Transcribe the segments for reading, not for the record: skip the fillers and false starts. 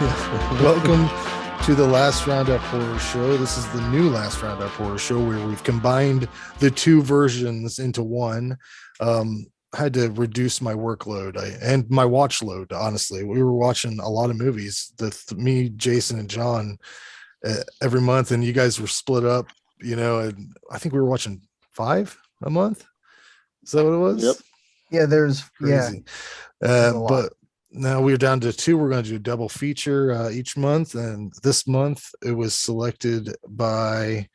Welcome to the Last Roundup Horror Show. This is the new Last Roundup Horror Show where we've combined the two versions into one. I had to reduce my workload and my watch load. Honestly, we were watching a lot of movies. Me, Jason, and John every month, and you guys were split up. And I think we were watching 5 a month. Is that what it was? Yep. Yeah, there's crazy. But now we're down to 2. We're going to do a double feature each month, and this month it was selected by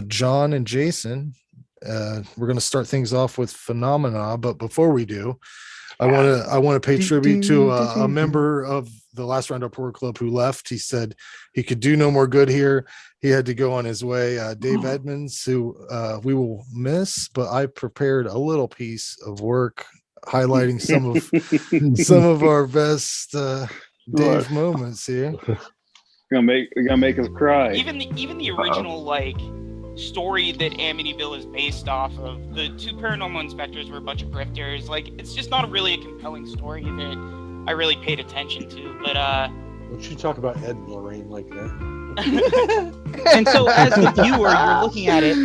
John and Jason. We're going to start things off with Phenomena, but before we do, I want to pay tribute to a member of the Last Roundup Horror Club who left. He said he could do no more good here. He had to go on his way. Dave Edmonds, who we will miss, but I prepared a little piece of work highlighting some of our best Dave moments here. You're gonna make us cry. Even the original story that Amityville is based off of, the 2 paranormal inspectors were a bunch of grifters. It's just not really a compelling story that I really paid attention to. But don't you talk about Ed and Lorraine like that? And so as the viewer, you're looking at it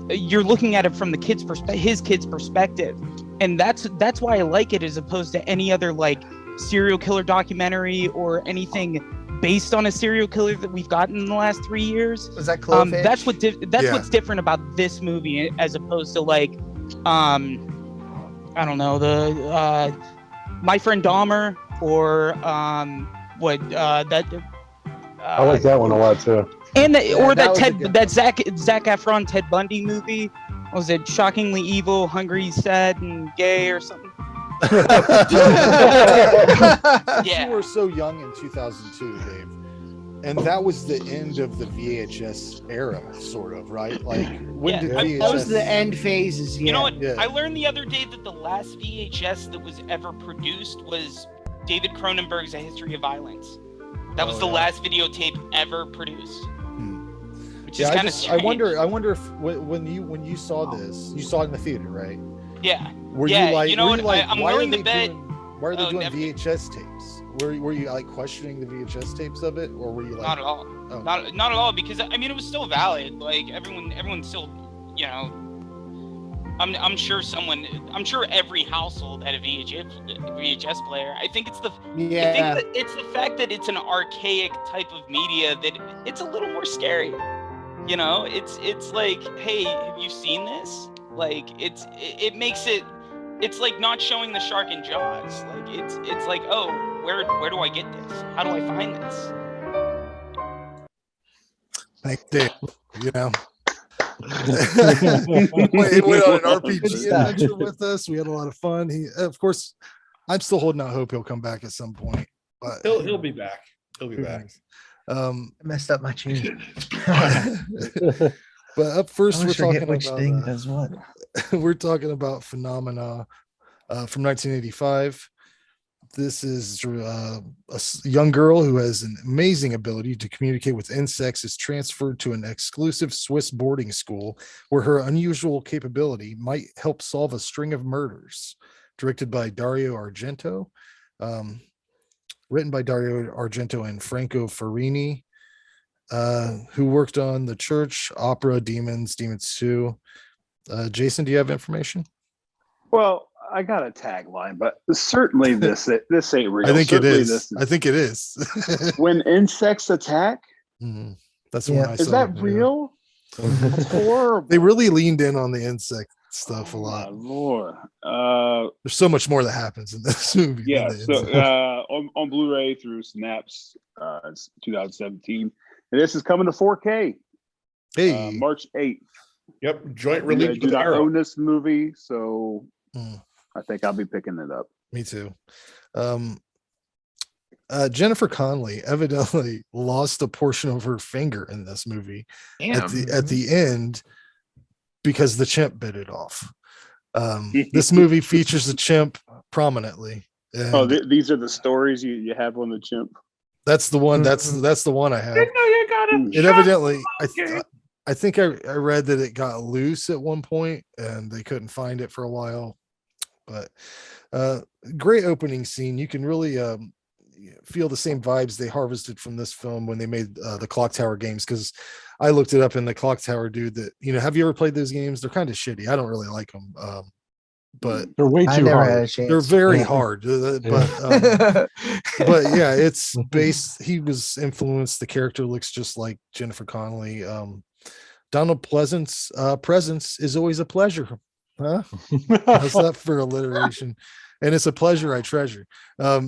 you're looking at it from his kid's perspective, and that's why I like it as opposed to any other serial killer documentary or anything based on a serial killer that we've gotten in the last 3 years. Was that Cloverfish? What's different about this movie as opposed to I don't know, the My Friend Dahmer or I like that one a lot too. And Zach Zac Efron Ted Bundy movie. What was it? Shockingly Evil, Hungry, Sad, and Gay or something? You were so young in 2002, Dave, and that was the end of the VHS era, sort of, right? When did VHS? That was the end phases. Yeah. you know what? Yeah. I learned the other day that the last VHS that was ever produced was David Cronenberg's A History of Violence. That was the last videotape ever produced. Which is kind of strange. I wonder if when you saw this, you saw it in the theater, right? Yeah. Were you I'm willing to bet. Why are they doing VHS tapes? Were you questioning the VHS tapes of it, or were you Not at all. Oh. Not at all, because it was still valid. Everyone still, I'm sure every household had a VHS player. I think it's the fact that it's an archaic type of media that it's a little more scary. It's like, hey, have you seen this? It makes it's like not showing the shark in Jaws. It's like, oh, where do I get this? How do I find this? Thanks, Dave. He went on an RPG adventure with us. We had a lot of fun. Of course, I'm still holding out hope he'll come back at some point. But He'll be back. He'll be back. I messed up my tune. But up first, we're talking which thing does what. We're talking about Phenomena from 1985. This is a young girl who has an amazing ability to communicate with insects is transferred to an exclusive Swiss boarding school where her unusual capability might help solve a string of murders. Directed by Dario Argento, written by Dario Argento and Franco Ferrini, who worked on The Church, Opera, Demons 2. Jason, do you have information? Well, I got a tagline, but certainly this ain't real. I think certainly it is. I think it is. When insects attack? Mm-hmm. That's the one I saw. Is that real? That's horrible. They really leaned in on the insect stuff a lot. My Lord. There's so much more that happens in this movie. Yeah, so on Blu-ray through Synapse, it's 2017. And this is coming to 4K. Hey, March 8th. Yep, joint I release. do not own this movie, so Hmm. I think I'll be picking it up. Me too. Jennifer Connelly evidently lost a portion of her finger in this movie at the end because the chimp bit it off. This movie features the chimp prominently. These are the stories you have on the chimp. That's the one. That's the one I have. I know you got him. It evidently, I think I read that it got loose at one point and they couldn't find it for a while. But great opening scene. You can really feel the same vibes they harvested from this film when they made the Clock Tower games. Because I looked it up, and the Clock Tower dude that, have you ever played those games? They're kind of shitty. I don't really like them. But they're way I too never hard. had a chance. they're very Yeah. hard. But yeah, it's based. He was influenced. The character looks just like Jennifer Connelly. Donald Pleasant's presence is always a pleasure. Huh? How's that for alliteration? And it's a pleasure I treasure. Oh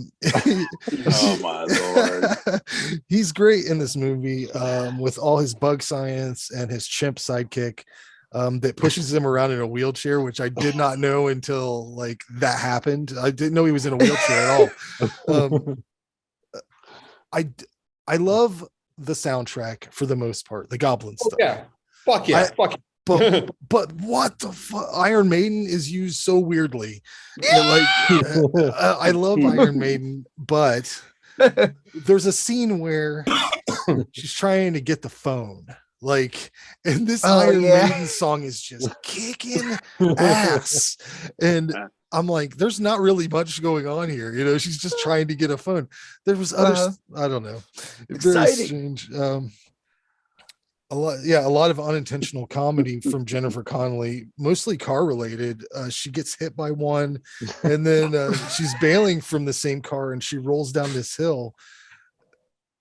my lord. He's great in this movie, with all his bug science and his chimp sidekick, that pushes him around in a wheelchair, which I did not know until like that happened. I didn't know he was in a wheelchair at all. I love the soundtrack for the most part, the Goblin stuff. Yeah. Fuck yeah. Fuck But what the fuck? Iron Maiden is used so weirdly. Like, I love Iron Maiden, but there's a scene where she's trying to get the phone. Like, and this Iron Maiden song is just kicking ass. And I'm like, there's not really much going on here. She's just trying to get a phone. There was other, I don't know. Very strange. A lot of unintentional comedy from Jennifer Connelly, mostly car related. She gets hit by one, and then she's bailing from the same car, and she rolls down this hill.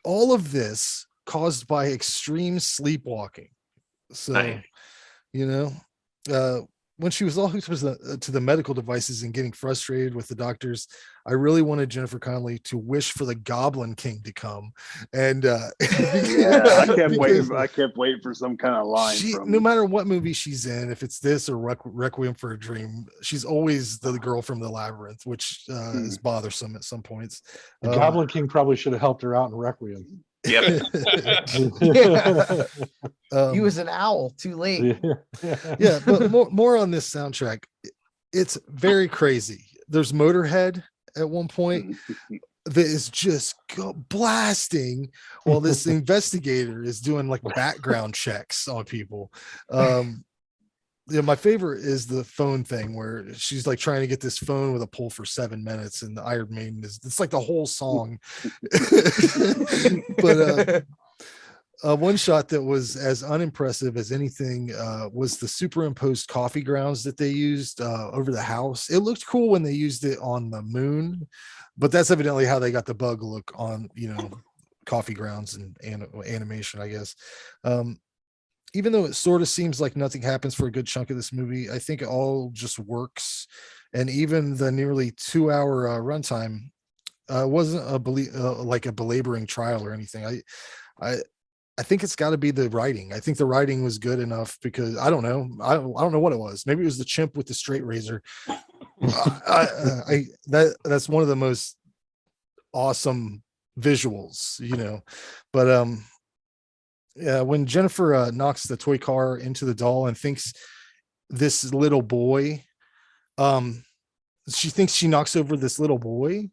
All of this caused by extreme sleepwalking. So, when she was all hooked to the medical devices and getting frustrated with the doctors, I really wanted Jennifer Connelly to wish for the Goblin King to come. And I kept waiting for some kind of line. No matter what movie she's in, if it's this or Requiem for a Dream, she's always the girl from the Labyrinth, which is bothersome at some points. The Goblin King probably should have helped her out in Requiem. Yep. He was an owl too late. Yeah, but more on this soundtrack. It's very crazy. There's Motorhead at one point that is just blasting while this investigator is doing like background checks on people. My favorite is the phone thing where she's like trying to get this phone with a pull for 7 minutes, and the Iron Maiden it's like the whole song. But one shot that was as unimpressive as anything was the superimposed coffee grounds that they used over the house. It looked cool when they used it on the moon, but that's evidently how they got the bug look on coffee grounds and animation, I guess. Even though it sort of seems like nothing happens for a good chunk of this movie, I think it all just works. And even the nearly 2-hour runtime wasn't like a belaboring trial or anything. I think it's got to be the writing. I think the writing was good enough because I don't know. I don't know what it was. Maybe it was the chimp with the straight razor. That's one of the most awesome visuals, but when Jennifer knocks the toy car into the doll and thinks this little boy, she thinks she knocks over this little boy,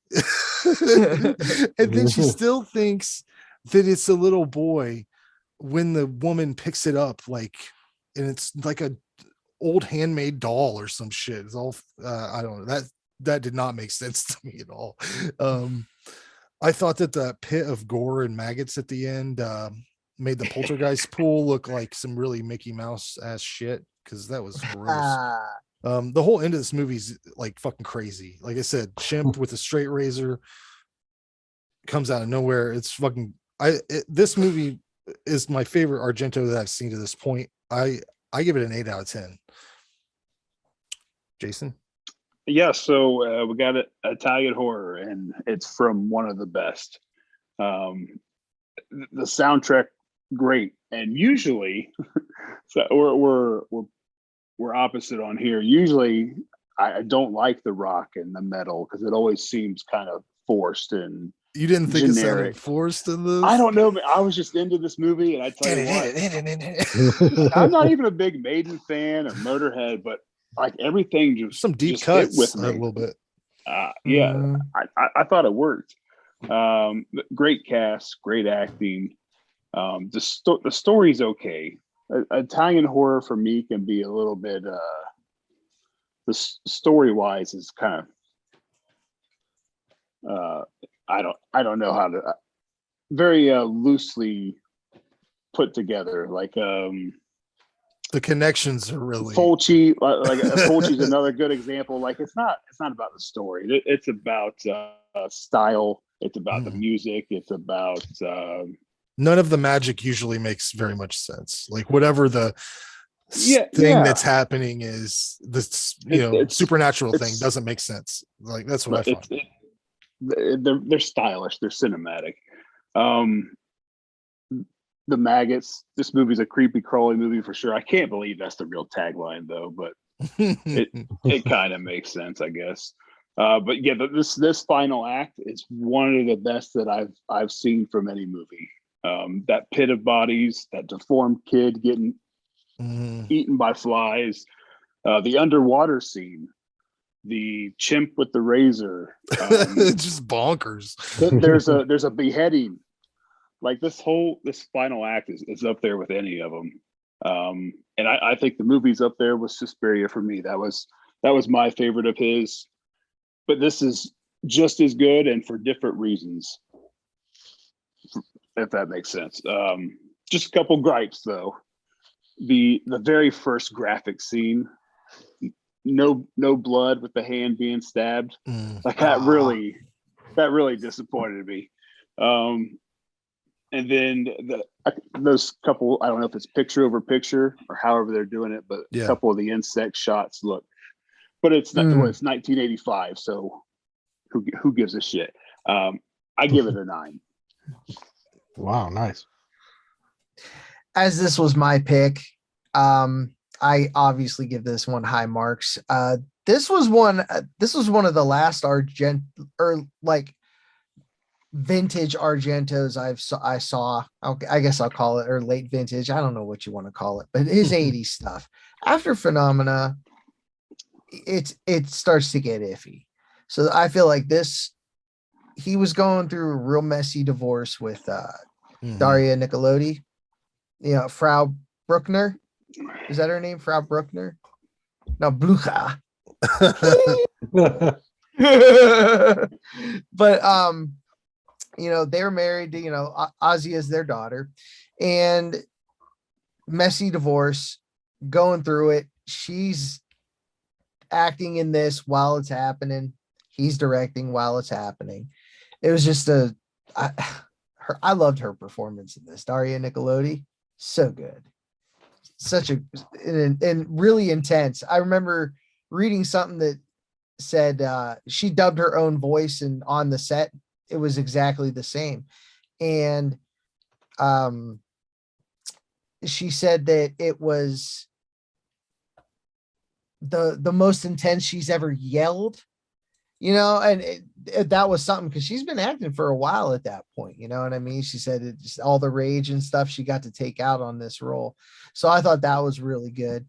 and then she still thinks that it's a little boy when the woman picks it up, and it's like a old handmade doll or some shit. It's all I don't know. That did not make sense to me at all. I thought that the pit of gore and maggots at the end made the poltergeist pool look like some really Mickey Mouse ass shit, because that was gross. The whole end of this movie's like fucking crazy. Like I said, Chimp with a straight razor comes out of nowhere. It's fucking this movie is my favorite Argento that I've seen to this point. I give it an 8 out of 10. Jason? Yeah, so we got Italian horror, and it's from one of the best. The soundtrack, great, and usually, so we're opposite on here. Usually, I don't like the rock and the metal because it always seems kind of forced and you didn't think generic. It sounded forced in this? I don't know. I was just into this movie, and I tell you what, I'm not even a big Maiden fan or Motorhead, but like everything just some deep just cuts with me a little bit. Yeah, I thought it worked. Great cast, great acting. The story's okay. Italian horror for me can be a little bit. The story wise is kind of. I don't know how to very loosely put together. Like the connections are really Fulci, like Fulci's another good example. Like it's not about the story. It's about style. It's about the music. It's about none of the magic usually makes very much sense. Like whatever the thing that's happening is this, supernatural thing doesn't make sense. Like that's what I find. They're stylish. They're cinematic. The maggots. This movie's a creepy, crawly movie for sure. I can't believe that's the real tagline though, but it kind of makes sense, I guess. But yeah, this final act is one of the best that I've seen from any movie. That pit of bodies, that deformed kid getting eaten by flies, the underwater scene, the chimp with the razor, just bonkers. There's a beheading. Like this final act is up there with any of them. And I think the movie's up there with Suspiria for me. That was my favorite of his. But this is just as good and for different reasons, if that makes sense. Just a couple gripes though. The very first graphic scene, no blood with the hand being stabbed. Like that really disappointed me. And then those couple, I don't know if it's picture over picture or however they're doing it, but a couple of the insect shots look. But it's not. It's 1985, so who gives a shit? I give it a 9. Wow, nice. As this was my pick, I obviously give this one high marks. This was one of the last vintage Argentos I saw. I guess I'll call it, or late vintage. I don't know what you want to call it, but his 80s stuff. After Phenomena, it starts to get iffy. So I feel like he was going through a real messy divorce with Daria Nicolodi. Frau Bruckner. Is that her name? Frau Bruckner? No, Blucher. But they're married to, Ozzy is their daughter, and messy divorce, going through it. She's acting in this while it's happening. He's directing while it's happening. It was just I loved her performance in this. Daria Nicolodi, so good. Such and really intense. I remember reading something that said she dubbed her own voice, and on the set it was exactly the same. And she said that it was the most intense she's ever yelled, and that was something, because she's been acting for a while at that point. You know what I mean? She said it just all the rage and stuff she got to take out on this role. So I thought that was really good.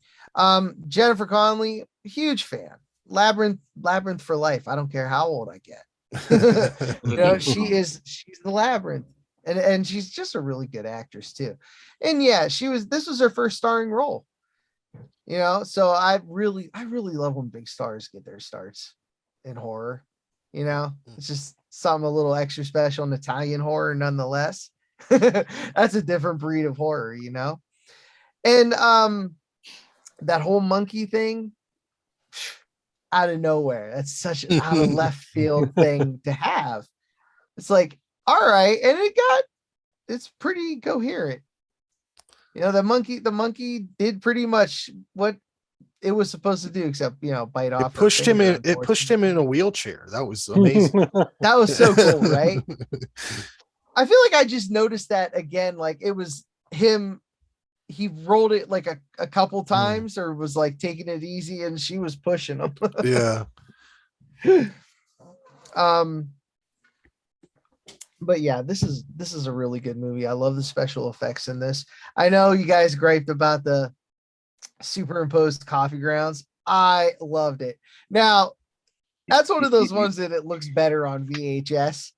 Jennifer Connelly, huge fan. Labyrinth for life. I don't care how old I get. She's the Labyrinth, and she's just a really good actress too. And yeah, this was her first starring role. So I really love when big stars get their starts in horror. It's just something a little extra special in Italian horror, nonetheless. That's a different breed of horror, And that whole monkey thing, out of nowhere. That's such an out of left field thing to have. It's like, all right, and it's pretty coherent. The monkey did pretty much what it was supposed to do, except bite off. It pushed him in a wheelchair. That was amazing. That was so cool, right? I feel like I just noticed that again. Like it was him. He rolled it like a couple times, or was like taking it easy, and she was pushing him. Yeah. But yeah, this is a really good movie. I love the special effects in this. I know you guys griped about the superimposed coffee grounds. I loved it. Now, that's one of those ones that it looks better on VHS.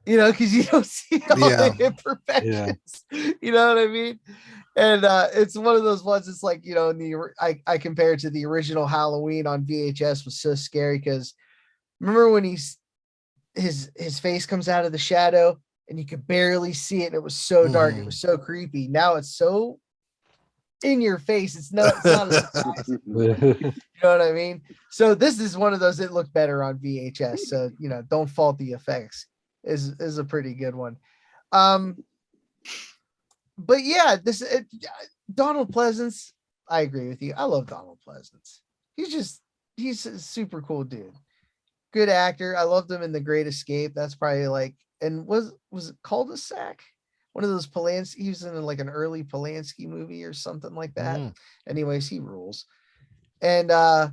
Because you don't see all the imperfections. Yeah. You know what I mean? And it's one of those ones. It's like, I compare it to the original Halloween on VHS was so scary, because remember when his face comes out of the shadow and you could barely see it. And it was so dark. It was so creepy. Now it's so in your face. It's not a surprise. You know what I mean? So this is one of those that look better on VHS. So, don't fault the effects is a pretty good one. But yeah, Donald Pleasance, I agree with you. I love Donald Pleasance. He's a super cool dude. Good actor. I loved him in The Great Escape. That's probably and was it Cul-de-sac? One of those Polanski, he was in like an early Polanski movie or something like that. Anyways, he rules. And I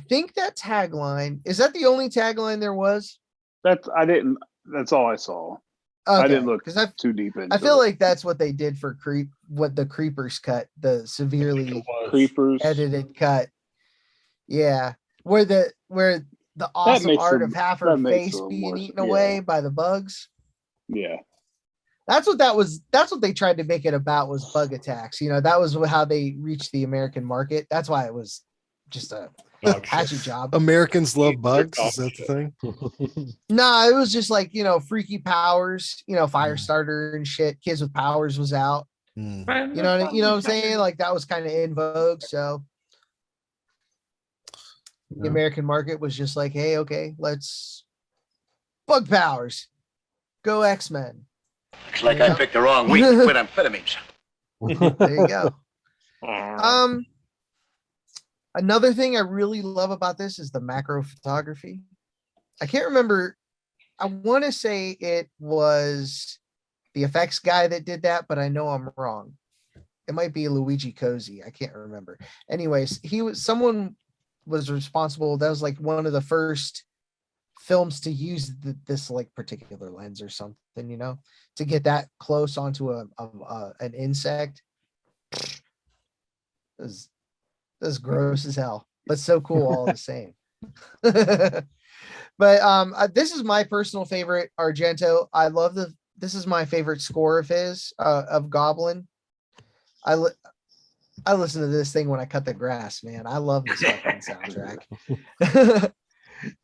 think that tagline, is that the only tagline there was? That's all I saw. Okay, I didn't look because too deep into I feel it. like that's what they did for what the Creepers cut, the severely Creepers edited cut. Yeah. Where the awesome art of half her face being eaten away by the bugs. Yeah. That's what they tried to make it about, was bug attacks. That was how they reached the American market. That's why it was just a hatchet job. Americans love bugs. Is that the thing? No, it was just like, freaky powers, fire starter and shit. Kids with powers was out. You know what I'm saying? Like that was kind of in vogue. So the American market was just like, hey, okay, let's bug powers. Go X-Men. Looks like I picked the wrong week to quit amphetamines. There you go. Another thing I really love about this is the macro photography. I can't remember. I want to say it was the effects guy that did that, but I know I'm wrong. It might be Luigi Cosi. I can't remember. Anyways, someone was responsible. That was like one of the first films to use this like particular lens or something, to get that close onto an insect. That's gross as hell, but so cool all the same. But this is my personal favorite Argento. I love this is my favorite score of his, of Goblin. I listen to this thing when I cut the grass, man. I love this fucking soundtrack.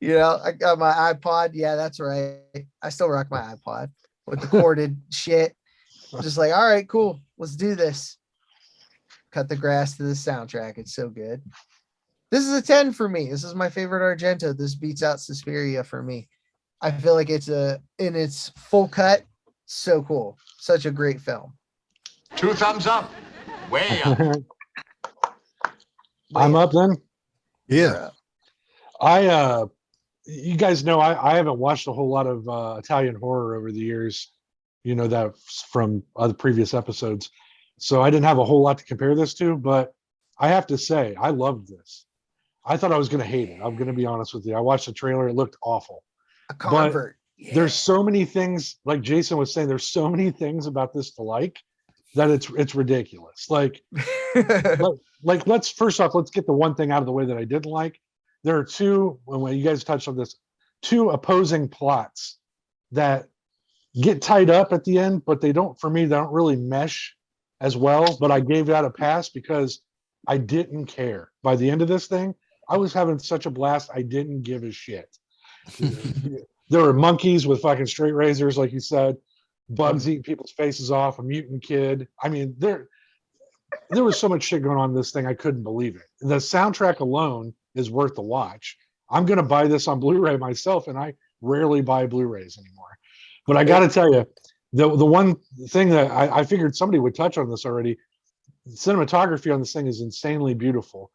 I got my iPod. Yeah, that's right. I still rock my iPod with the corded shit. Just like, all right, cool. Let's do this. Cut the grass to the soundtrack. It's so good. This is a 10 for me. This is my favorite Argento. This beats out Suspiria for me. I feel like it's in its full cut. So cool. Such a great film. 2 thumbs up. Way up. I'm up then. Yeah. You guys know I haven't watched a whole lot of Italian horror over the years, that from other previous episodes. So I didn't have a whole lot to compare this to, but I have to say, I loved this. I thought I was going to hate it. I'm going to be honest with you. I watched the trailer. It looked awful. A convert. There's so many things, like Jason was saying, there's so many things about this to like that it's ridiculous. Like let's first off, let's get the one thing out of the way that I didn't like. There are two, when you guys touched on this, two opposing plots that get tied up at the end, but they don't really mesh as well. But I gave that a pass because I didn't care. By the end of this thing, I was having such a blast, I didn't give a shit. There were monkeys with fucking straight razors, like you said, bugs eating people's faces off, a mutant kid. I mean, there was so much shit going on in this thing, I couldn't believe it. The soundtrack alone is worth the watch. I'm going to buy this on Blu-ray myself, and I rarely buy Blu-rays anymore. But I got to tell you, the one thing that I figured somebody would touch on this already, cinematography on this thing is insanely beautiful.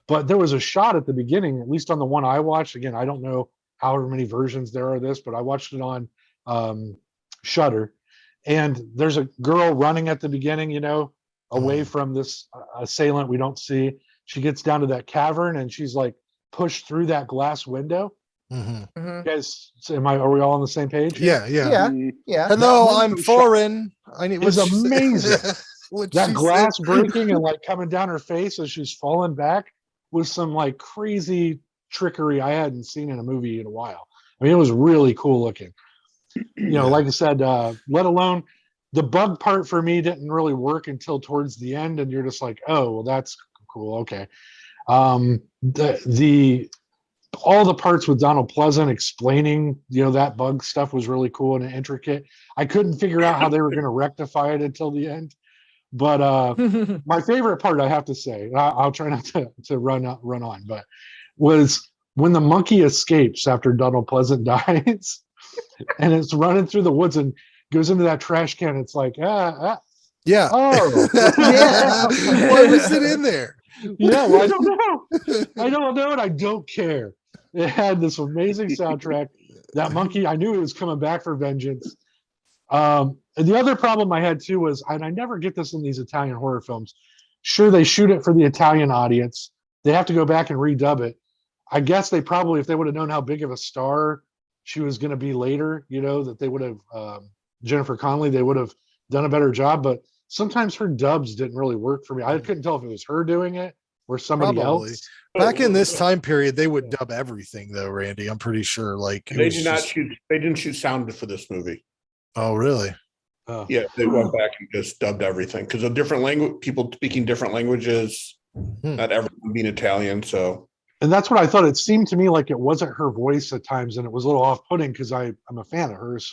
But there was a shot at the beginning, at least on the one I watched. Again, I don't know however many versions there are of this, but I watched it on Shudder. And there's a girl running at the beginning, away from this assailant we don't see. She gets down to that cavern and she's like pushed through that glass window. You guys, are we all on the same page? Yeah. Hello, I'm foreign. It was amazing. That glass breaking and like coming down her face as she's falling back was some like crazy trickery I hadn't seen in a movie in a while. I mean, it was really cool looking. Like I said, let alone the bug part for me didn't really work until towards the end, and you're just like, oh, well, that's cool. Okay. The all the parts with Donald Pleasant explaining, that bug stuff was really cool and intricate. I couldn't figure out how they were going to rectify it until the end. But my favorite part, I have to say, I'll try not to run on, but was when the monkey escapes after Donald Pleasant dies, and it's running through the woods and goes into that trash can. It's like, yeah. Oh, Yeah. Why was it in there? Yeah, well, I don't know. I don't know, and I don't care. It had this amazing soundtrack. That monkey, I knew it was coming back for vengeance. And the other problem I had too was, and I never get this in these Italian horror films. Sure, they shoot it for the Italian audience. They have to go back and redub it. I guess they probably, if they would have known how big of a star she was going to be later, that they would have, Jennifer Connelly, they would have done a better job. But sometimes her dubs didn't really work for me. I couldn't tell if it was her doing it or somebody else. Back in this time period, they would dub everything, though, Randy. I'm pretty sure. Like they didn't shoot sound for this movie. Oh, really? Oh. Yeah, they went back and just dubbed everything because of different language, people speaking different languages, not everyone being Italian. So, and that's what I thought. It seemed to me like it wasn't her voice at times, and it was a little off-putting because I'm a fan of hers.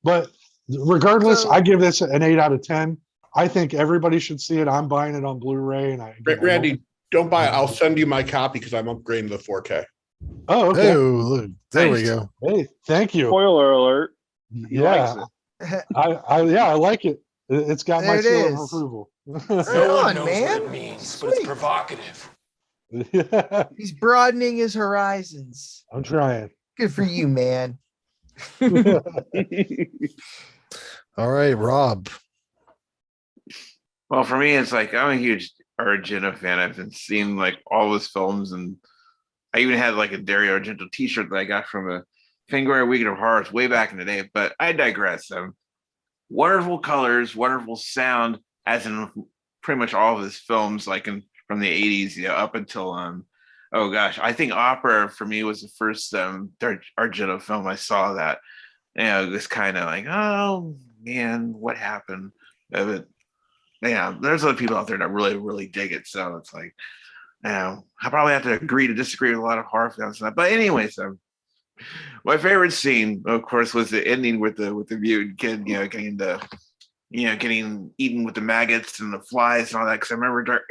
But regardless, I give this an 8 out of 10. I think everybody should see it. I'm buying it on Blu-ray, and Randy, don't buy it. I'll send you my copy because I'm upgrading to 4K. Oh, okay. Oh, look, there we go. Hey, thank you. Spoiler alert. Yeah, I like it. It's got my seal of approval. No one knows man. what it means, but it's provocative. Yeah, He's broadening his horizons. I'm trying. Good for you, man. All right, Rob. Well, for me, it's like I'm a huge Argento fan. I've been seeing like all his films, and I even had like a Dario Argento T-shirt that I got from a February Weekend of Horrors way back in the day. But I digress. Wonderful colors, wonderful sound, as in pretty much all of his films, like from the '80s, up until oh gosh, I think Opera for me was the first Argento film I saw that. It was kind of like, oh man, what happened? But yeah, there's other people out there that really, really dig it. So it's like, I probably have to agree to disagree with a lot of horror fans. But anyways, my favorite scene, of course, was the ending with the mutant kid, getting eaten with the maggots and the flies and all that. Because I remember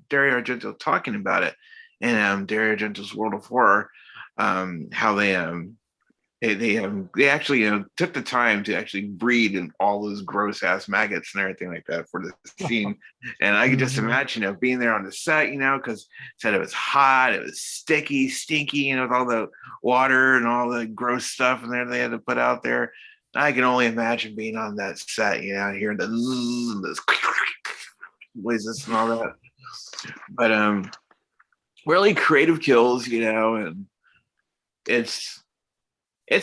Dario Argento talking about it in Dario Argento's World of Horror, how they actually took the time to actually breed in all those gross ass maggots and everything like that for the scene. And I could just imagine being there on the set, because said it was hot, it was sticky, stinky, with all the water and all the gross stuff in there they had to put out there. I can only imagine being on that set, hearing the zzz and those noises and all that. But really creative kills, and it's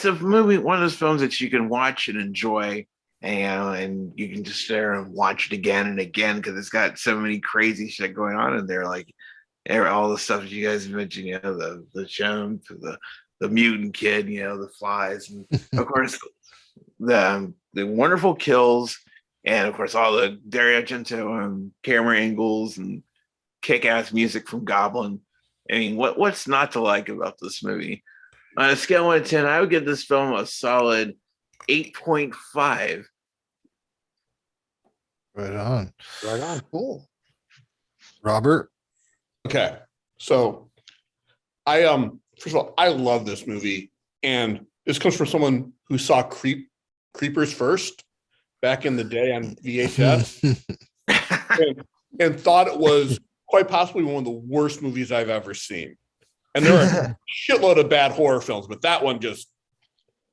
a movie, one of those films that you can watch and enjoy, and you can just sit there and watch it again and again because it's got so many crazy shit going on in there, like all the stuff that you guys mentioned, the Chimp, the mutant kid, the flies, and of course the wonderful kills, and of course all the Dario Argento camera angles and kick-ass music from Goblin. I mean, what's not to like about this movie? On a scale of 1 to 10, I would give this film a solid 8.5. Right on. Cool. Robert. Okay, so I first of all, I love this movie, and this comes from someone who saw Creepers first back in the day on VHS, and thought it was quite possibly one of the worst movies I've ever seen. And there are a shitload of bad horror films, but that one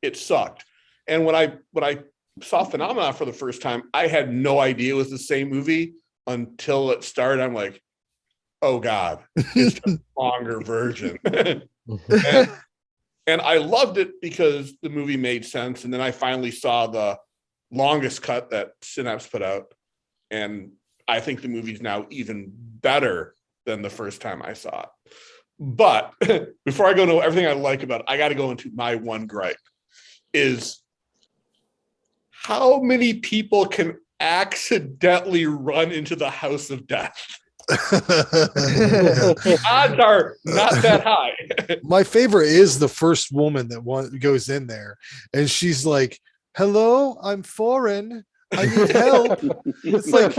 it sucked. And when I saw Phenomena for the first time, I had no idea it was the same movie until it started. I'm like, oh God, it's a longer version. and I loved it because the movie made sense. And then I finally saw the longest cut that Synapse put out. And I think the movie's now even better than the first time I saw it. But before I go into everything I like about it, I got to go into my one gripe is how many people can accidentally run into the house of death? The odds are not that high. My favorite is the first woman that goes in there, and she's like, "Hello, I'm foreign. I need help." It's like,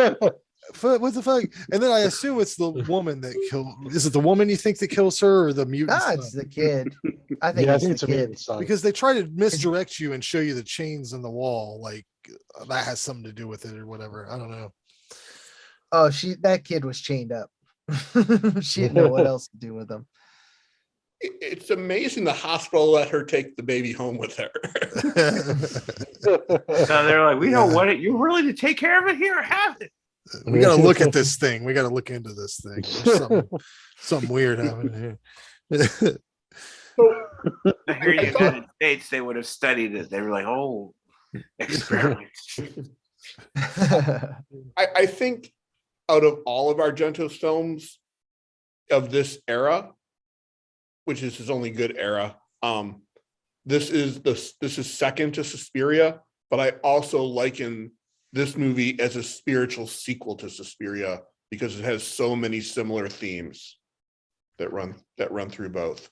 what the fuck? And then I assume it's the woman that killed. Is it the woman you think that kills her, or the mutant? Nah, it's the kid. I think Yeah, I it's think the it's a kid. mutant son. Because they try to misdirect you and show you the chains in the wall, like that has something to do with it or whatever. I don't know. Oh, that kid was chained up. She didn't know what else to do with him. It's amazing the hospital let her take the baby home with her. So they're like, we don't want it. You really to take care of it here? Have it. We got to look at this thing. We got to look into this thing. There's something weird happening here. Here in the United States, they would have studied it. They were like, oh, experiments. I think out of all of Argento's films of this era, which is his only good era, this is second to Suspiria, but I also liken this movie as a spiritual sequel to Suspiria because it has so many similar themes that run through both.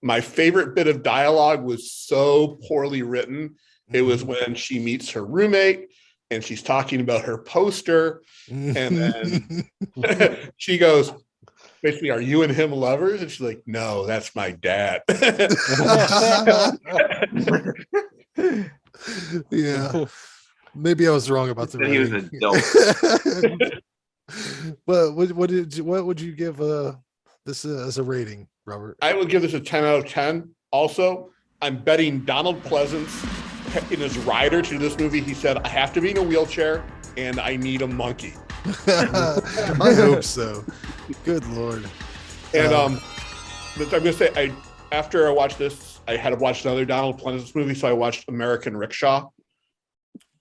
My favorite bit of dialogue was so poorly written. It was when she meets her roommate and she's talking about her poster, and then she goes, basically, "Are you and him lovers?" And she's like, "No, that's my dad." Yeah, maybe I was wrong about the He was rating. a dope. Well, what would you give this as a rating, Robert? I would give this a 10 out of 10. Also, I'm betting Donald Pleasance in his rider to this movie, he said, "I have to be in a wheelchair and I need a monkey." I hope so. Good Lord. And I'm gonna say, after I watched this, I had to watch another Donald Pleasance movie, so I watched American Rickshaw.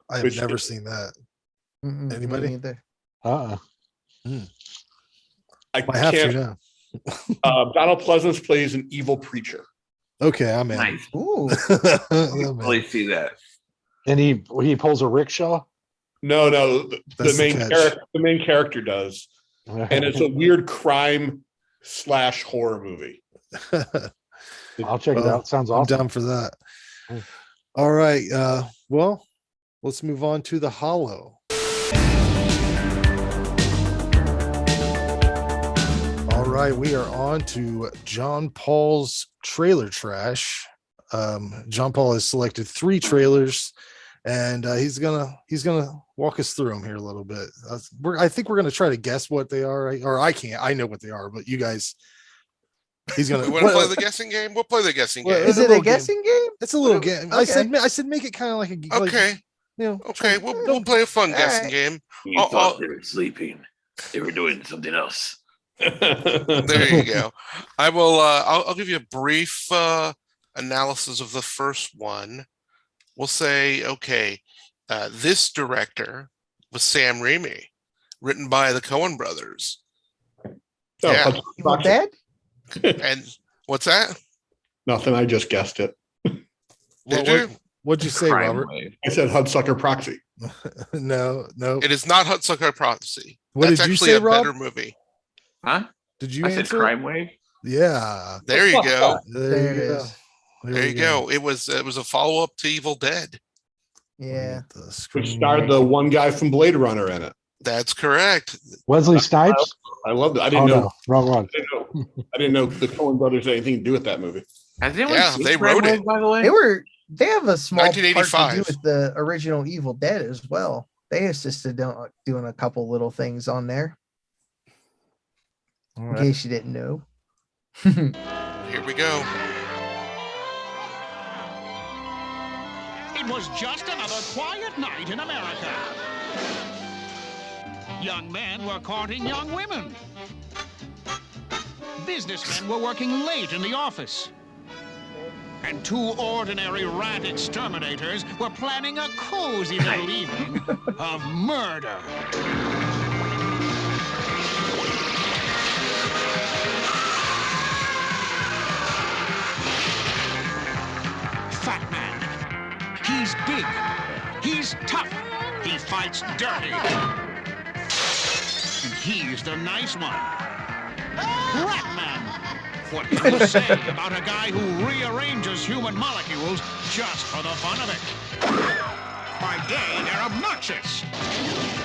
I have never seen that. Anybody? Either. I I have to now. Donald Pleasance plays an evil preacher. Okay, I'm in. Nice. Ooh. Really see that. And he pulls a rickshaw. No, the That's the catch. main character does, and it's a weird crime / horror movie. I'll check it out. Sounds I'm awesome. down for that. All right. Well, let's move on to the Hallow. All right, we are on to John Paul's trailer trash. John Paul has selected 3 trailers, and he's gonna walk us through them here a little bit. I think we're gonna try to guess what they are, or I can't. I know what they are, but you guys. He's gonna. We want to play the guessing game. We'll play the guessing game. Is it a guessing game? It's a little game. Okay. I said make it kind of like a like, Okay. Okay, we'll play a fun guessing game. You thought they were sleeping. They were doing something else. There you go. I will. I'll give you a brief analysis of the first one. We'll say, okay, this director was Sam Raimi, written by the Coen brothers. Yeah. Evil Dead? And what's that? Nothing. I just guessed it. What'd you say, Robert? I said Hudsucker Proxy. No. It is not Hudsucker Proxy. What That's did you actually say, a Rob? better movie. Huh? Did you I said answer? Crime Wave. Yeah. There you go. There it is. There you go. It was a follow up to Evil Dead. Yeah. Which starred the one guy from Blade Runner in it. That's correct. Wesley Snipes. I loved it. I didn't know. No. Wrong one. I didn't know the Coen brothers had anything to do with that movie. Has anyone Yeah, seen they Crime wrote Wave, it. by the way? They have a small part to do 1985. with the original Evil Dead as well. They assisted doing a couple little things on there. In case you didn't know. Here we go. It was just another quiet night in America. Young men were courting young women. Businessmen were working late in the office. And 2 ordinary rat exterminators were planning a cozy little evening of murder. Fat man. He's big. He's tough. He fights dirty. he's the nice one. Ratman. What can you say about a guy who rearranges human molecules just for the fun of it? By day, they're obnoxious.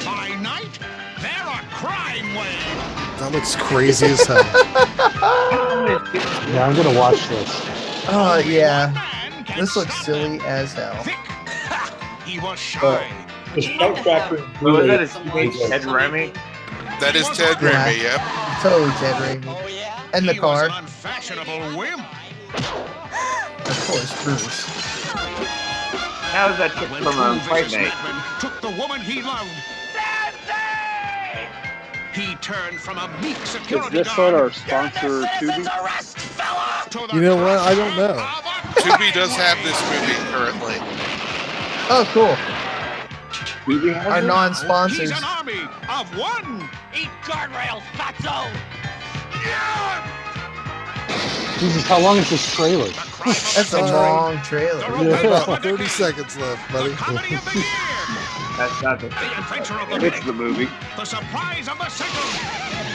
By night, they're a crime wave. That looks crazy as hell. Yeah, I'm gonna watch this. Oh yeah, this looks silly as hell. He was shy. The soundtrack was Oh, is really- that a teenage Ted Raimi? That is Ted Raimi, yep. Totally Ted Raimi. Oh yeah. And the He car, was an unfashionable wimp. of course, Bruce. How is that chick When from two Fight vicious Night? hitmen took the woman he loved, he turned from a meek Is security this what our guard sponsor Tubi? to the You know what? I don't know. crime of a Tubi does have this movie currently. Oh, cool. Tubi has Our it? non-sponsors. He's an army of one. Eat guardrails, fatso. Jesus, how long is this trailer? The crime of That's a long trailer. About 30 seconds left, buddy. The comedy of the year. That's not the. The adventure of the It's the minute. movie. The surprise of the second.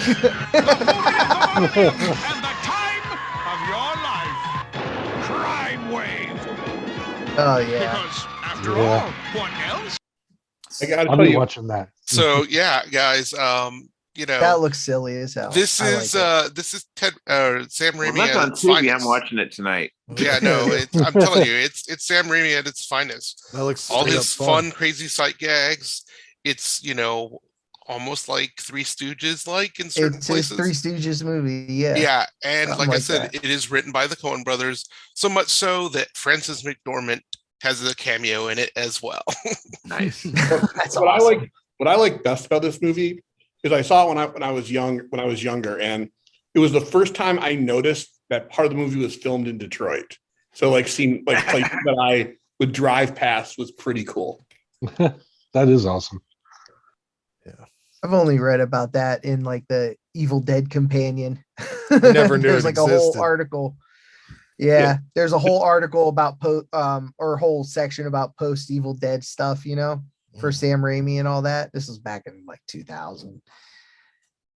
The movie of the millennium. And the time of your life. Crime Wave. Oh yeah. Because after Yeah. all, what else? I gotta I'll tell be you, watching that. So yeah, guys, you know, That looks silly as hell. this I like is it. Sam Raimi. Well, that's at on its TV. finest. I'm watching it tonight. Yeah, no, I'm telling you, it's Sam Raimi at its finest. That looks All straight his up fun, crazy sight gags. It's almost like Three Stooges, like in certain It's his places. Three Stooges movie. Yeah. Yeah, and Something like I like said, that. it is written by the Coen brothers, so much so that Frances McDormand has a cameo in it as well. Nice. That's what awesome. what I like best about this movie is I saw it when I was younger, and it was the first time I noticed that part of the movie was filmed in Detroit. So seeing places that I would drive past was pretty cool. That is awesome. I've only read about that in like the Evil Dead companion. Never knew There's it like a whole existed. article. Yeah, there's a whole article about or a whole section about post Evil Dead stuff, for Sam Raimi and all that. This was back in like 2000.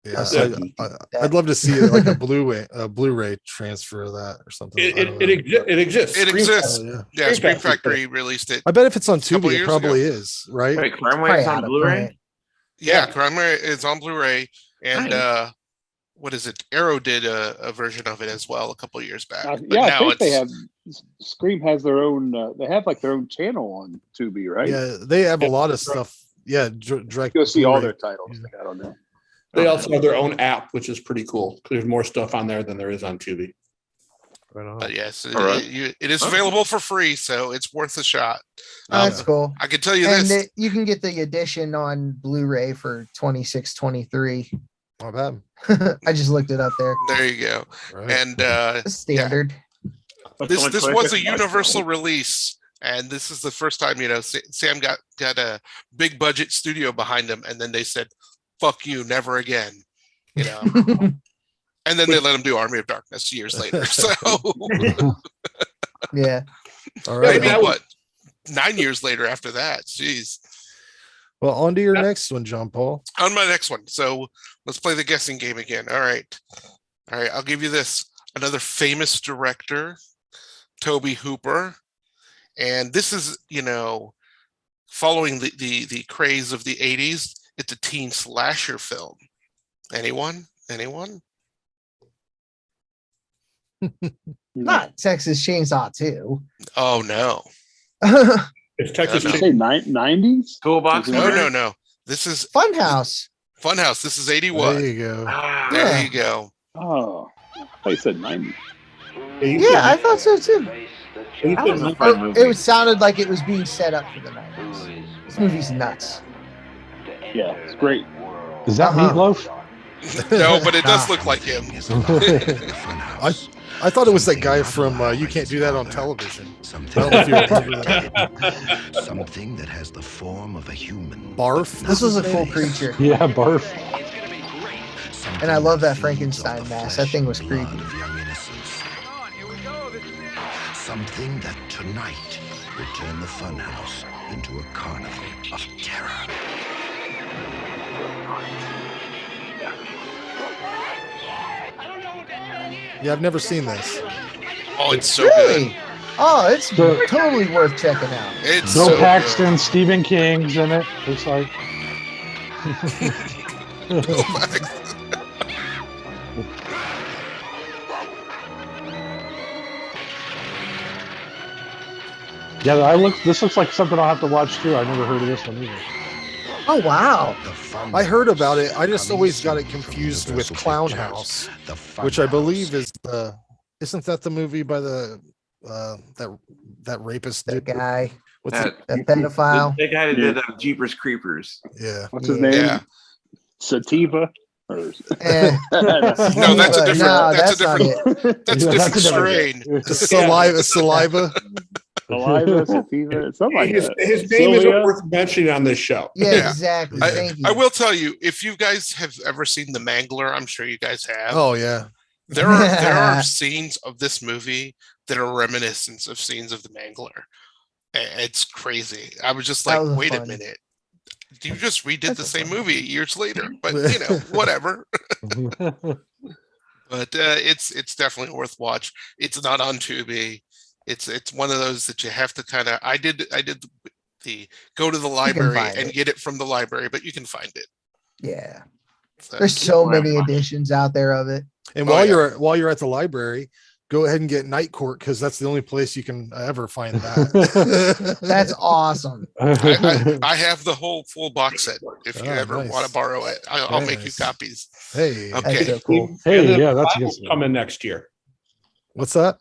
Yeah, Yeah. I'd love to see like a Blu-ray transfer of that or something. I don't know. It exists. It exists. Oh, yeah. Yeah, Scream Factory released it. I bet if it's on Couple Tubi, it years probably ago. is, right? Wait, Crime Probably Wave's out on of Blu-ray? print. Yeah, Crime is on Blu-ray, and Nice. what is it? Arrow did a version of it as well a couple of years back. But Yeah, I now think it's they have. Scream has their own. They have like their own channel on Tubi, right? Yeah, they have a lot of stuff. Yeah, direct. You'll see all Blu-ray. their titles they got on there. They also have their own app, which is pretty cool. There's more stuff on there than there is on Tubi. Right on. But yes, All right. it is available for free, so it's worth a shot. That's cool. I can tell you And this. you can get the edition on Blu-ray for $26.23. Not bad. I just looked it up there. There you go. Right. And Standard. this was a universal release, and this is the first time Sam got a big budget studio behind him, and then they said, "Fuck you, never again," and then they let him do Army of Darkness years later. So Yeah. All right. maybe what 9 years later after that. Jeez. Well, on to your next one, John Paul. On my next one. So let's play the guessing game again. All right. I'll give you this. Another famous director, Tobe Hooper. And this is, following the craze of the 80s. It's a teen slasher film. Anyone? Not Texas Chainsaw 2. Oh, no. It's Texas. No, no. Say 90s. Toolbox. No. This is Funhouse. Funhouse. This is 81. There you go. There Yeah. you go. Oh, I thought you said 90s. Yeah, I thought so too. That was a fun movie. It sounded like it was being set up for the 90s. This movie's nuts. Yeah, it's great. Is that Uh-huh. Meatloaf? No, but it does look like him. I thought it was that guy from You Can't Do That on Television. I don't know if you remember that. Something that has the form of a human. Barf. This was a full creature. Yeah, barf. And I love that Frankenstein mask. That thing was creepy. Of young innocence. Something that tonight will turn the funhouse into a carnival of terror. Yeah, I've never seen this. Oh, it's so Really? good. Oh, it's So- totally worth checking out. It's Bill so Paxton, Stephen King's in it. It's like. good. Bill Paxton. Yeah, this looks like something I'll have to watch too. I never heard of this one either. Oh wow. I heard about it. I just always got it confused with Clown House, which I believe is isn't that the movie by the that rapist That dude? guy, What's That- it? that pedophile. The guy that did Jeepers Creepers. Yeah. What's his name? Yeah. Sativa. Or... Eh, No, that's a different. No, that's a not different. it. That's a Yeah, different that's a different- strain. Saliva. Saliva, sativa, something like his, that. his name isn't Sylvia? worth mentioning on this show. Yeah, Yeah. exactly. Thank you. I will tell you, if you guys have ever seen The Mangler, I'm sure you guys have. Oh yeah. There are scenes of this movie that are reminiscent of scenes of The Mangler. It's crazy. I was just like, That was wait a fun. minute. You just redid That's the a same fun movie years later, but you know, whatever. But it's definitely worth watch. It's not on Tubi. It's one of those that you have to kind of. I did the go to the library find and it. get it from the library, but you can find it. Yeah. So, There's so many editions out there of it. And Oh, while you're at the library, go ahead and get Night Court because that's the only place you can ever find that. That's awesome. I have the whole full box set. If you Oh, ever nice. want to borrow it, I'll Very make you nice. copies. Hey, Okay. That's so cool. Hey, And the yeah, that's a good revival's stuff. coming next year. what's that?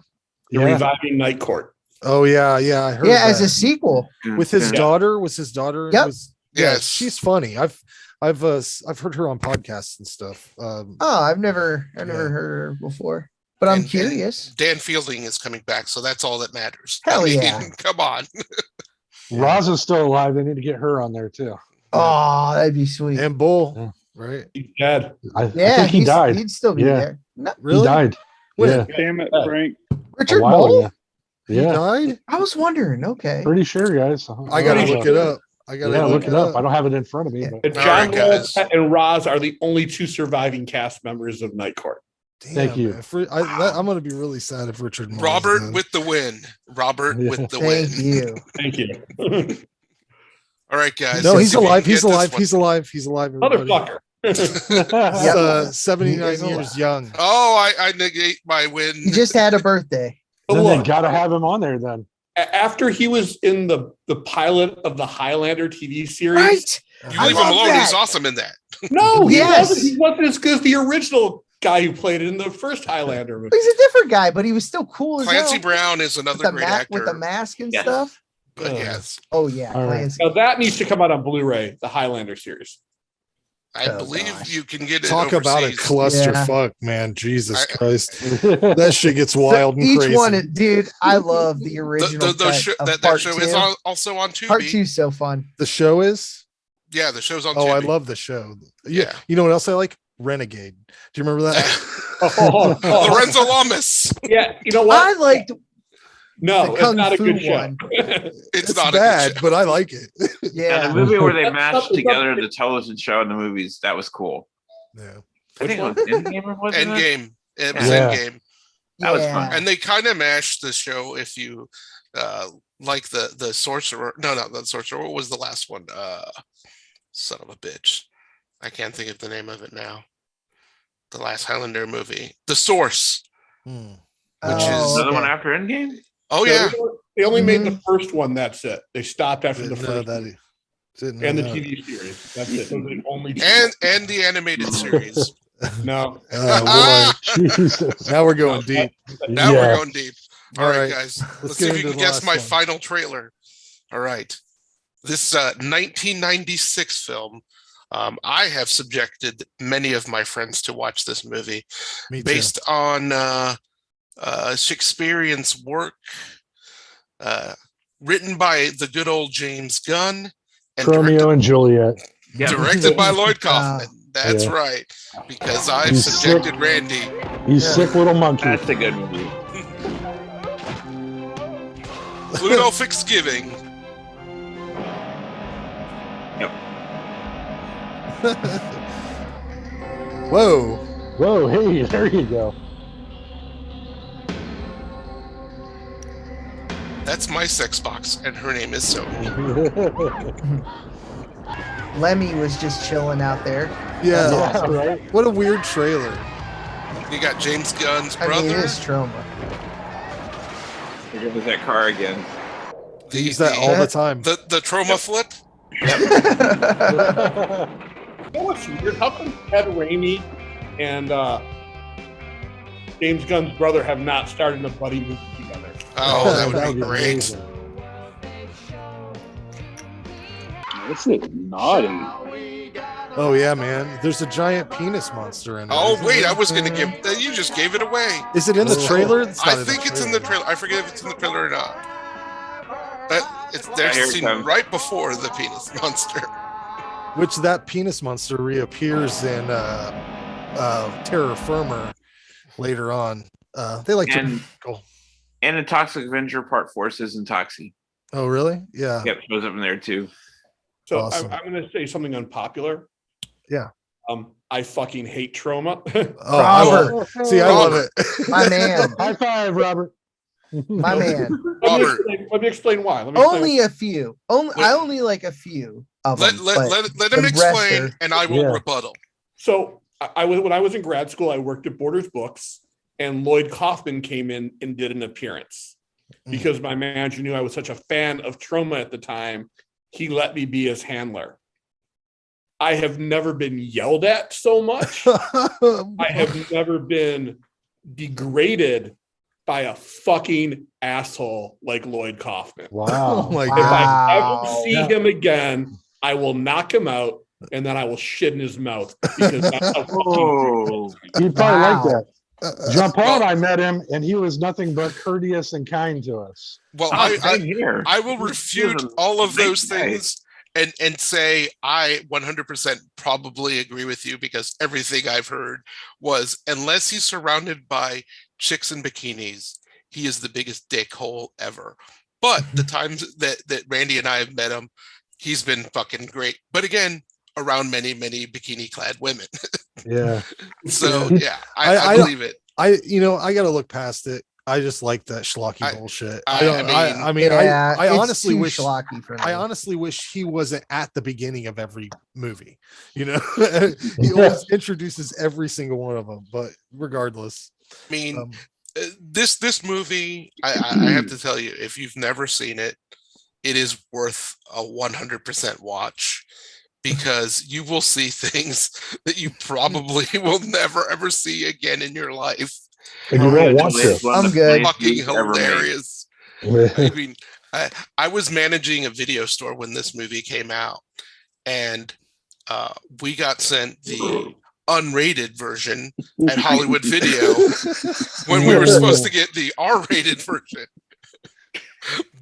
You're Yeah. reviving Night Court. Oh yeah, I heard. Yeah, as that. a sequel. with his Yeah. daughter. Was his daughter? Yep. Yeah, Yes. she's funny. I've heard her on podcasts and stuff. Oh, I've never Yeah. heard her before. But I'm And- curious. and Dan Fielding is coming back, so that's all that matters. Hell yeah. Come on. Roz is still alive. They need to get her on there too. Oh, that'd be sweet. And Bull, Yeah. right? He's dead. I Yeah, think he died. He'd still be Yeah. there. No, Really? He died. When? Yeah, Damn it, Frank. Richard a while Mole? ago. He Yeah, died. I was wondering. Okay. pretty sure, guys. I gotta Pretty look sure. it up. I gotta Yeah, look it up. I don't have it in front of me, Yeah. but And All John right, guys. Lopez and Roz are the only two surviving cast members of Night Court. Damn, Thank you. I'm gonna be really sad if Richard. Moore is Robert dead. with the win. Robert Yeah. with the win. Thank you. Thank you. All right, guys. No, let's he's see if we alive. can He's get this alive. one. He's alive. He's alive. everybody. Motherfucker. He's 79 He is years young. Oh, I negate my win. He just had a birthday. But then they look, gotta have him on there then. after he was in the pilot of the Highlander TV series, Right. You I leave him love alone. that. He's awesome in that. no, Yes. he wasn't as good as the original guy who played it in the first Highlander movie. He's a different guy, but he was still cool as Clancy hell. Brown is With another the, great ma- actor. with the mask and Yes. stuff. But yes, Oh yeah, All right. Clancy. Now that needs to come out on Blu-ray, the Highlander series. I Oh, believe gosh. you can get it. Talk about a overseas. clusterfuck, man. Jesus I- Christ. That shit gets wild and Each crazy. one, dude. I love the original. Those cut show, of that part show two. is also on Tubi. Part 2's so fun. The show is? Yeah, the show's on Oh, Tubi. I love the show. Yeah. You know what else I like? Renegade. Do you remember that? Lorenzo Lamas. Yeah, you know I what? liked No, the it's Kung not a Fu good show. one. It's It's not bad, a good show. but I like it. And Yeah. the movie where they That's mashed not- together the television show and the movies, that was cool. Yeah. I think it was Endgame or wasn't it? Endgame. It was Yeah. Endgame. That was Yeah. fun. And they kind of mashed the show if you like the sorcerer. No, not the sorcerer. What was the last one? Son of a bitch. I can't think of the name of it now. The last Highlander movie. The Source. Hmm. Which is- Another okay. one after Endgame? Oh So yeah. They only made Mm-hmm. the first one. That's it. They stopped after the Didn't know first that. one. Didn't And the know that. TV series. That's it. Those are the only two. And the animated series. No. Oh, Jesus. boy. Now we're going deep. Now Yeah. we're going deep. All All right, right. guys. Let's Let's see get if you into can the guess last my one. final trailer. All right. This 1996 film. I have subjected many of my friends to watch this movie Me too. based on Shakespearean's work, written by the good old James Gunn and Romeo and Juliet. directed by Lloyd Kaufman. That's Yeah. right, because I've He's subjected Randy. You sick little monkey. That's a good movie. Pluto Thanksgiving. Whoa. Whoa, hey, there you go. That's my sex box, and her name is Sophie. Lemmy was just chilling out there. Yeah, That's awesome. Right. What a weird trailer. You got James Gunn's I brother. mean, it is trauma. Here goes that car again. They use that all the time. The trauma flip. You know what's weird? How come Ted Raimi and James Gunn's brother have not started a buddy movie together? Oh, that would be great. amazing. This is naughty. Oh yeah, man. There's a giant penis monster in it. Oh isn't wait, there? I was gonna give. You just gave it away. Is it in the trailer? It's I not think it's in the trailer. I forget if it's in the trailer or not. But there's Here a it scene comes. right before the penis monster. Which that penis monster reappears in Terror Firmer later on. They like to And- cool. And in Toxic Avenger Part 4 says in Toxie. Oh really? Yeah. Yep, shows up in there too. So Awesome. I'm going to say something unpopular. Yeah. I fucking hate trauma. Oh, I love it. See, I love it. My man. High five, Robert. My man. Robert. Let me explain why. Let me explain Only a few. I only like a few of Let them. let, but let him the rest explain, are- and I will Yeah. rebuttal. So I was when I was in grad school, I worked at Borders Books, and Lloyd Kaufman came in and did an appearance because my manager knew I was such a fan of Troma at the time. He let me be his handler. I have never been yelled at so much. I have never been degraded by a fucking asshole like Lloyd Kaufman. Oh Wow. my If god. I ever Wow. see him again, I will knock him out and then I will shit in his mouth because that's how fucking Oh, He'd probably Wow. like that. Jean Paul and I met him, and he was nothing but courteous and kind to us. Well, same here. I will refute all of those Nice guy. things and say I 100% probably agree with you because everything I've heard was unless he's surrounded by chicks in bikinis, he is the biggest dickhole ever. But the times that Randy and I have met him, he's been fucking great. But again, around many bikini clad women. Yeah. So yeah, I I believe it. I gotta look past it. I just like that schlocky bullshit. I mean, Yeah, I it's honestly too wish schlocky for me. I honestly wish he wasn't at the beginning of every movie. You know, he always introduces every single one of them. But regardless, I mean, this movie, I have to tell you, if you've never seen it, it is worth a 100% watch because you will see things that you probably will never ever see again in your life. And you won't want to. I'm good. Fucking hilarious. I mean, I was managing a video store when this movie came out, and we got sent the unrated version at Hollywood Video when we were supposed to get the R-rated version.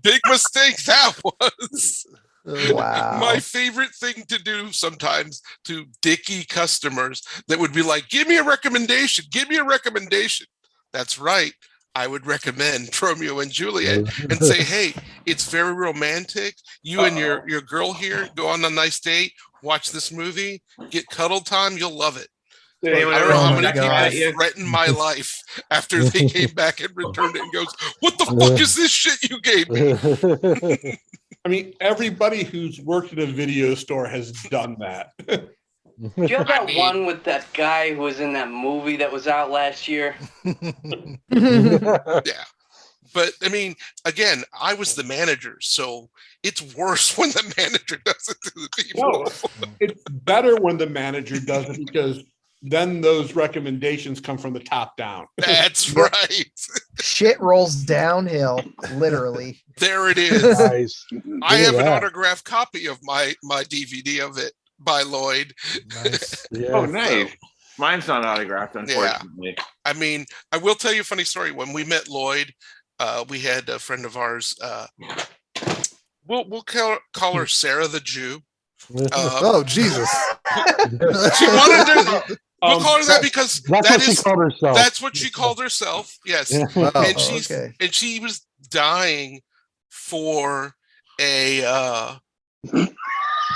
Big mistake that was. Wow. My favorite thing to do sometimes to dicky customers that would be like, give me a recommendation. That's right. I would recommend Romeo and Juliet and say, hey, it's very romantic. You and your girl here go on a nice date, watch this movie, get cuddle time. You'll love it. Did anyone I don't ever know how come many back at people you? threatened my life after they came back and returned it and goes, what the fuck is this shit you gave me? I mean, everybody who's worked at a video store has done that. Do you have that one with that guy who was in that movie that was out last year? Yeah. But I mean, again, I was the manager, so it's worse when the manager does it to the people. No, it's better when the manager does it because then those recommendations come from the top down. That's right. Shit rolls downhill, literally. There it is. Nice. I have an that. autographed copy of my DVD of it by Lloyd. Nice. Yeah. Oh, nice. Mine's not autographed, unfortunately. I mean, I will tell you a funny story. When we met Lloyd, we had a friend of ours. We'll call her Sarah the Jew. Oh Jesus! She wanted to. We'll call her that because That's what she called herself. That's what she called herself. Yes, Wow. and she's okay. and she was dying for a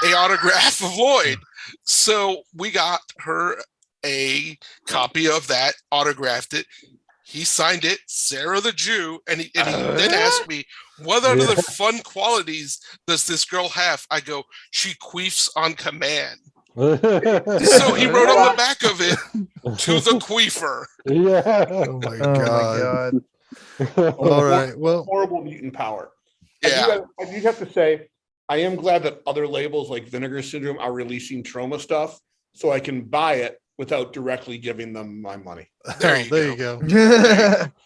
a autograph of Lloyd. So we got her a copy of that, autographed it. He signed it, Sarah the Jew, and he then asked me, what other fun qualities does this girl have? I go, she queefs on command. So he wrote on the back of it, to the queefer. Yeah. Oh my god. All right. Well, horrible mutant power. Yeah. I do have to say, I am glad that other labels like Vinegar Syndrome are releasing trauma stuff, so I can buy it without directly giving them my money. There you go.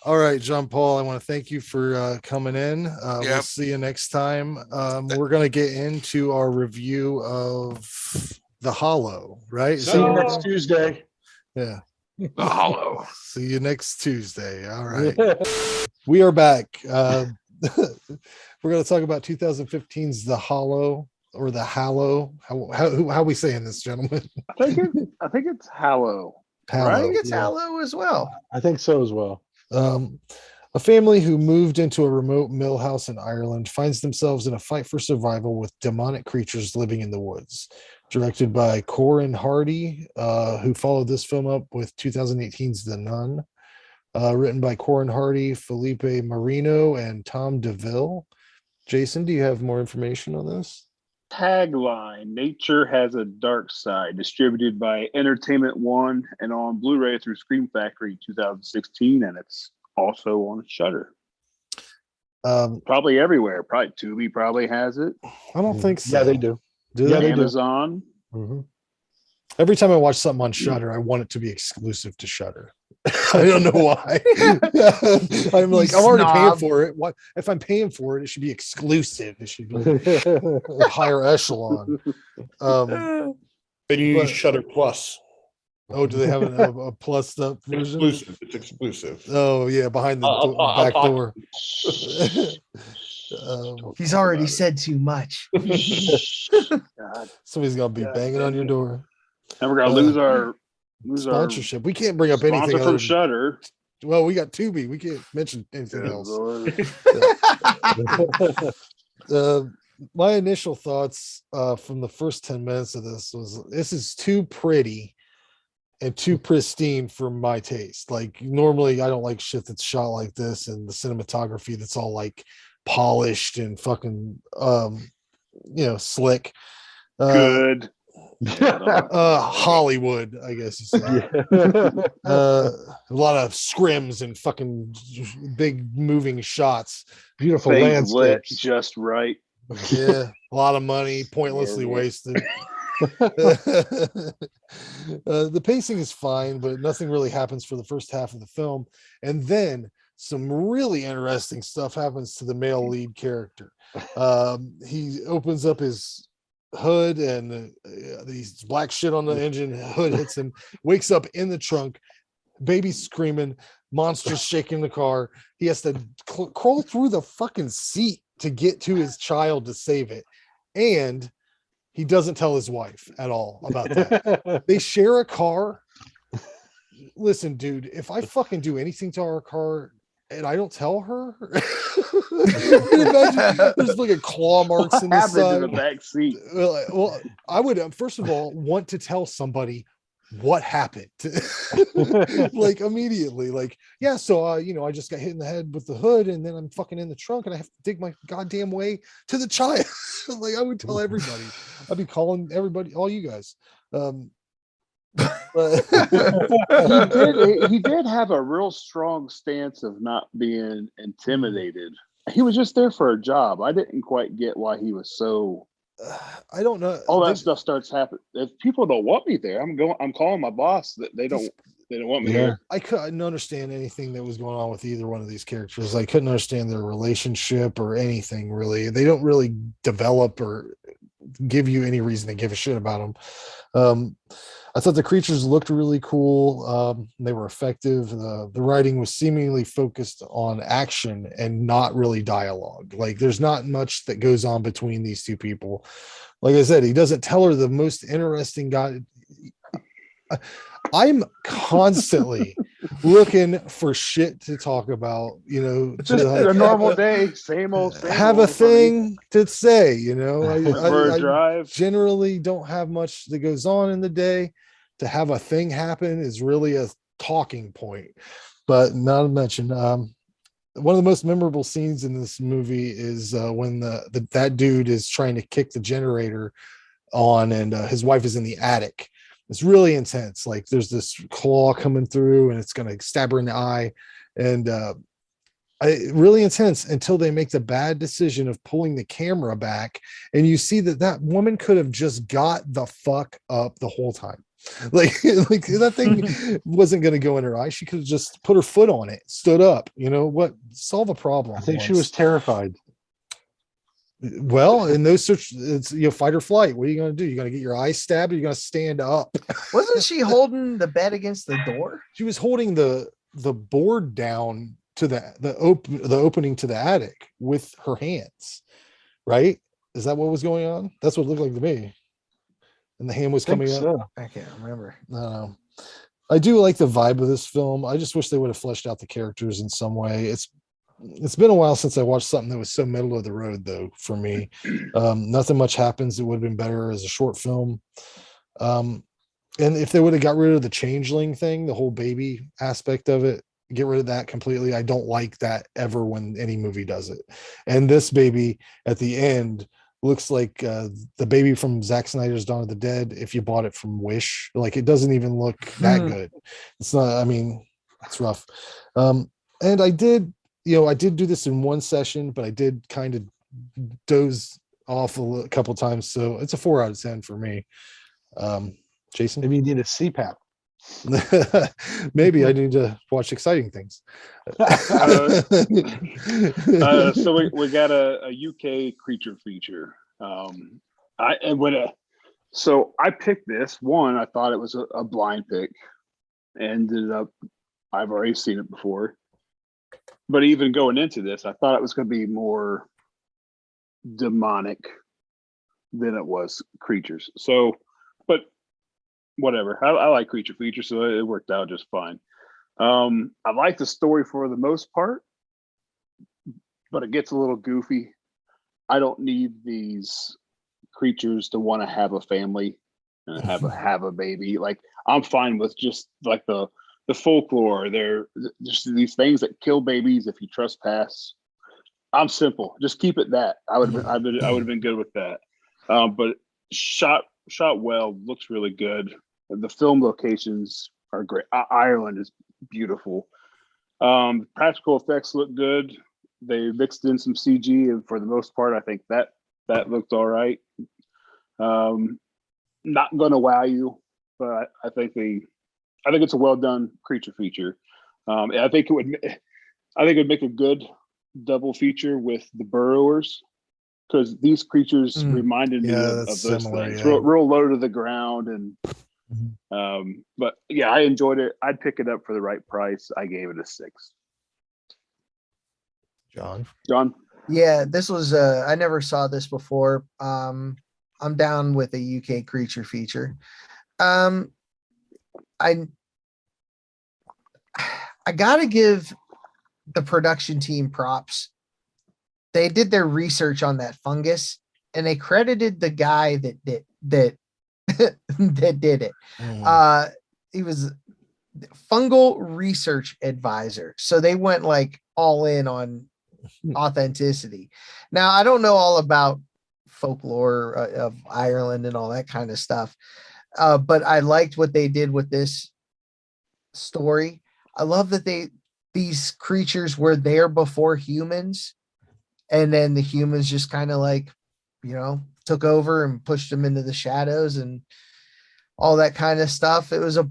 All right, John Paul, I want to thank you for coming in. We'll see you next time. We're going to get into our review of the Hallow, right? See you next Tuesday. Yeah. The Hallow. See you next Tuesday. All right. We are back. We're going to talk about 2015's The Hallow, or the Hallow. How we saying this, gentlemen? I think it's Hallow. Hallow. I think it's Hallow as well. I think so as well. A family who moved into a remote mill house in Ireland finds themselves in a fight for survival with demonic creatures living in the woods. Directed by Corin Hardy, who followed this film up with 2018's The Nun. Written by Corin Hardy, Felipe Marino, and Tom DeVille. Jason, do you have more information on this? Tagline: Nature has a dark side. Distributed by Entertainment One and on Blu-ray through Scream Factory 2016, and it's also on Shudder. Probably everywhere. Probably Tubi probably has it. I don't think so. Yeah, they do. They Amazon. Mm-hmm. Every time I watch something on Shudder, I want it to be exclusive to Shudder. I don't know why. I'm like, I'm already paying for it. What if I'm paying for it? It should be exclusive. It should be a higher echelon. Then you use Shudder Plus. Oh, do they have a plus up version? Exclusive. It's exclusive. Oh yeah, behind the back door. He's already said too much. Somebody's gonna be banging on your door. And we're gonna lose our sponsorship. We can't bring up anything sponsor from Shudder. Well, we got Tubi. We can't mention anything else. My initial thoughts from the first 10 minutes of this was, this is too pretty and too pristine for my taste. Like, normally I don't like shit that's shot like this, and the cinematography that's all like polished and fucking slick. Good. Hollywood, I guess you say. A lot of scrims and fucking big moving shots. Beautiful Fake landscapes. Just right. Yeah, a lot of money pointlessly wasted. The pacing is fine, but nothing really happens for the first half of the film, and then some really interesting stuff happens to the male lead character. He opens up his hood, and these black shit on the engine. Hood hits him, wakes up in the trunk, baby screaming, monsters shaking the car. He has to crawl through the fucking seat to get to his child to save it, and he doesn't tell his wife at all about that. They share a car. Listen, dude, if I fucking do anything to our car and I don't tell her, imagine there's like a claw marks in the side. In the back seat. Well, I would first of all want to tell somebody what happened, like immediately. Like, yeah, so I just got hit in the head with the hood, and then I'm fucking in the trunk, and I have to dig my goddamn way to the child. Like, I would tell everybody. I'd be calling everybody, all you guys. But he did have a real strong stance of not being intimidated. He was just there for a job. I didn't quite get why he was so. I don't know. All that stuff starts happening. If people don't want me there, I'm calling my boss that they don't want me there. I couldn't understand anything that was going on with either one of these characters. I couldn't understand their relationship or anything really. They don't really develop or give you any reason to give a shit about them. I thought the creatures looked really cool. They were effective. The writing was seemingly focused on action and not really dialogue. Like, there's not much that goes on between these two people. Like I said, he doesn't tell her the most interesting guy. I'm constantly looking for shit to talk about, you know, It's just a normal day, same old. Have a thing to say, you know. I Drive. generally don't have much that goes on in the day. To have a thing happen is really a talking point. But not to mention, one of the most memorable scenes in this movie is when that dude is trying to kick the generator on, and his wife is in the attic. It's really intense. Like there's this claw coming through, and it's gonna stab her in the eye, and really intense until they make the bad decision of pulling the camera back, and you see that woman could have just got the fuck up the whole time. Like that thing wasn't going to go in her eye. She could have just put her foot on it, stood up, you know what, solve a problem. I think she was terrified. Well, in those it's, you know, fight or flight. What are you going to do? You're going to get your eye stabbed, or you're going to stand up? Wasn't she holding the bed against the door? She was holding the board down to the opening to the attic with her hands, right? Is that what was going on? That's what it looked like to me. And the hand was coming up. I can't remember. No, I do like the vibe of this film. I just wish they would have fleshed out the characters in some way. It's been a while since I watched something that was so middle of the road, though, for me. Nothing much happens. It would have been better as a short film. And if they would have got rid of the changeling thing, the whole baby aspect of it, get rid of that completely. I don't like that ever when any movie does it. And this baby at the end looks like the baby from Zack Snyder's Dawn of the Dead if you bought it from Wish. Like, it doesn't even look that good. It's not, I mean, it's rough. And I did do this in one session, but I did kind of doze off a couple times, so it's a 4 out of 10 for me. Jason, maybe you need a CPAP. Maybe I need to watch exciting things. So we got a UK creature feature. So I picked this one. I thought it was a blind pick. Ended up, I've already seen it before. But even going into this, I thought it was going to be more demonic than it was creatures. So, but whatever. I like creature features, so it worked out just fine. I like the story for the most part, but it gets a little goofy. I don't need these creatures to want to have a family and have a baby. Like, I'm fine with just like the folklore. They're just these things that kill babies if you trespass. I'm simple. Just keep it that. I would have been good with that. But shot well, looks really good. The film locations are great. Ireland is beautiful. Practical effects look good. They mixed in some CG, and for the most part, I think that looked all right. Not gonna wow you, but I think it's a well done creature feature. I think it would make a good double feature with the Burrowers, because these creatures reminded me of those similar, things. yeah. Real low to the ground, and but yeah, I enjoyed it. I'd pick it up for the right price. I gave it a 6. John. Yeah, this was I never saw this before. I'm down with a UK creature feature. I gotta give the production team props. They did their research on that fungus, and they credited the guy that that did it. He was fungal research advisor. So they went like all in on authenticity. Now, I don't know all about folklore of Ireland and all that kind of stuff, but I liked what they did with this story. I love that these creatures were there before humans, and then the humans just kind of like, took over and pushed them into the shadows and all that kind of stuff. It was a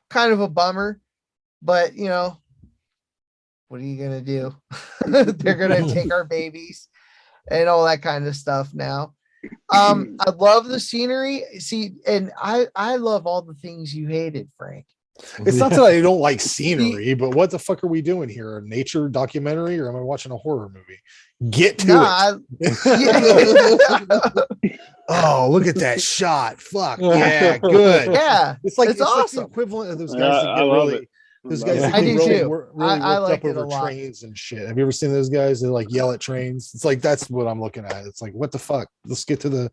kind of a bummer, but what are you going to do? They're going to take our babies and all that kind of stuff now. I love the scenery. See, and I love all the things you hated, Frank. It's not that I don't like scenery, but what the fuck are we doing here? A nature documentary, or am I watching a horror movie? Get to it. Oh, look at that shot. Fuck. Yeah, good. Yeah. It's like awesome. like the equivalent of those guys that get really Those guys Love that I get do really, too. really I worked liked up it a over lot. trains and shit. Have you ever seen those guys that like yell at trains? It's like that's what I'm looking at. It's like, what the fuck? Let's get to the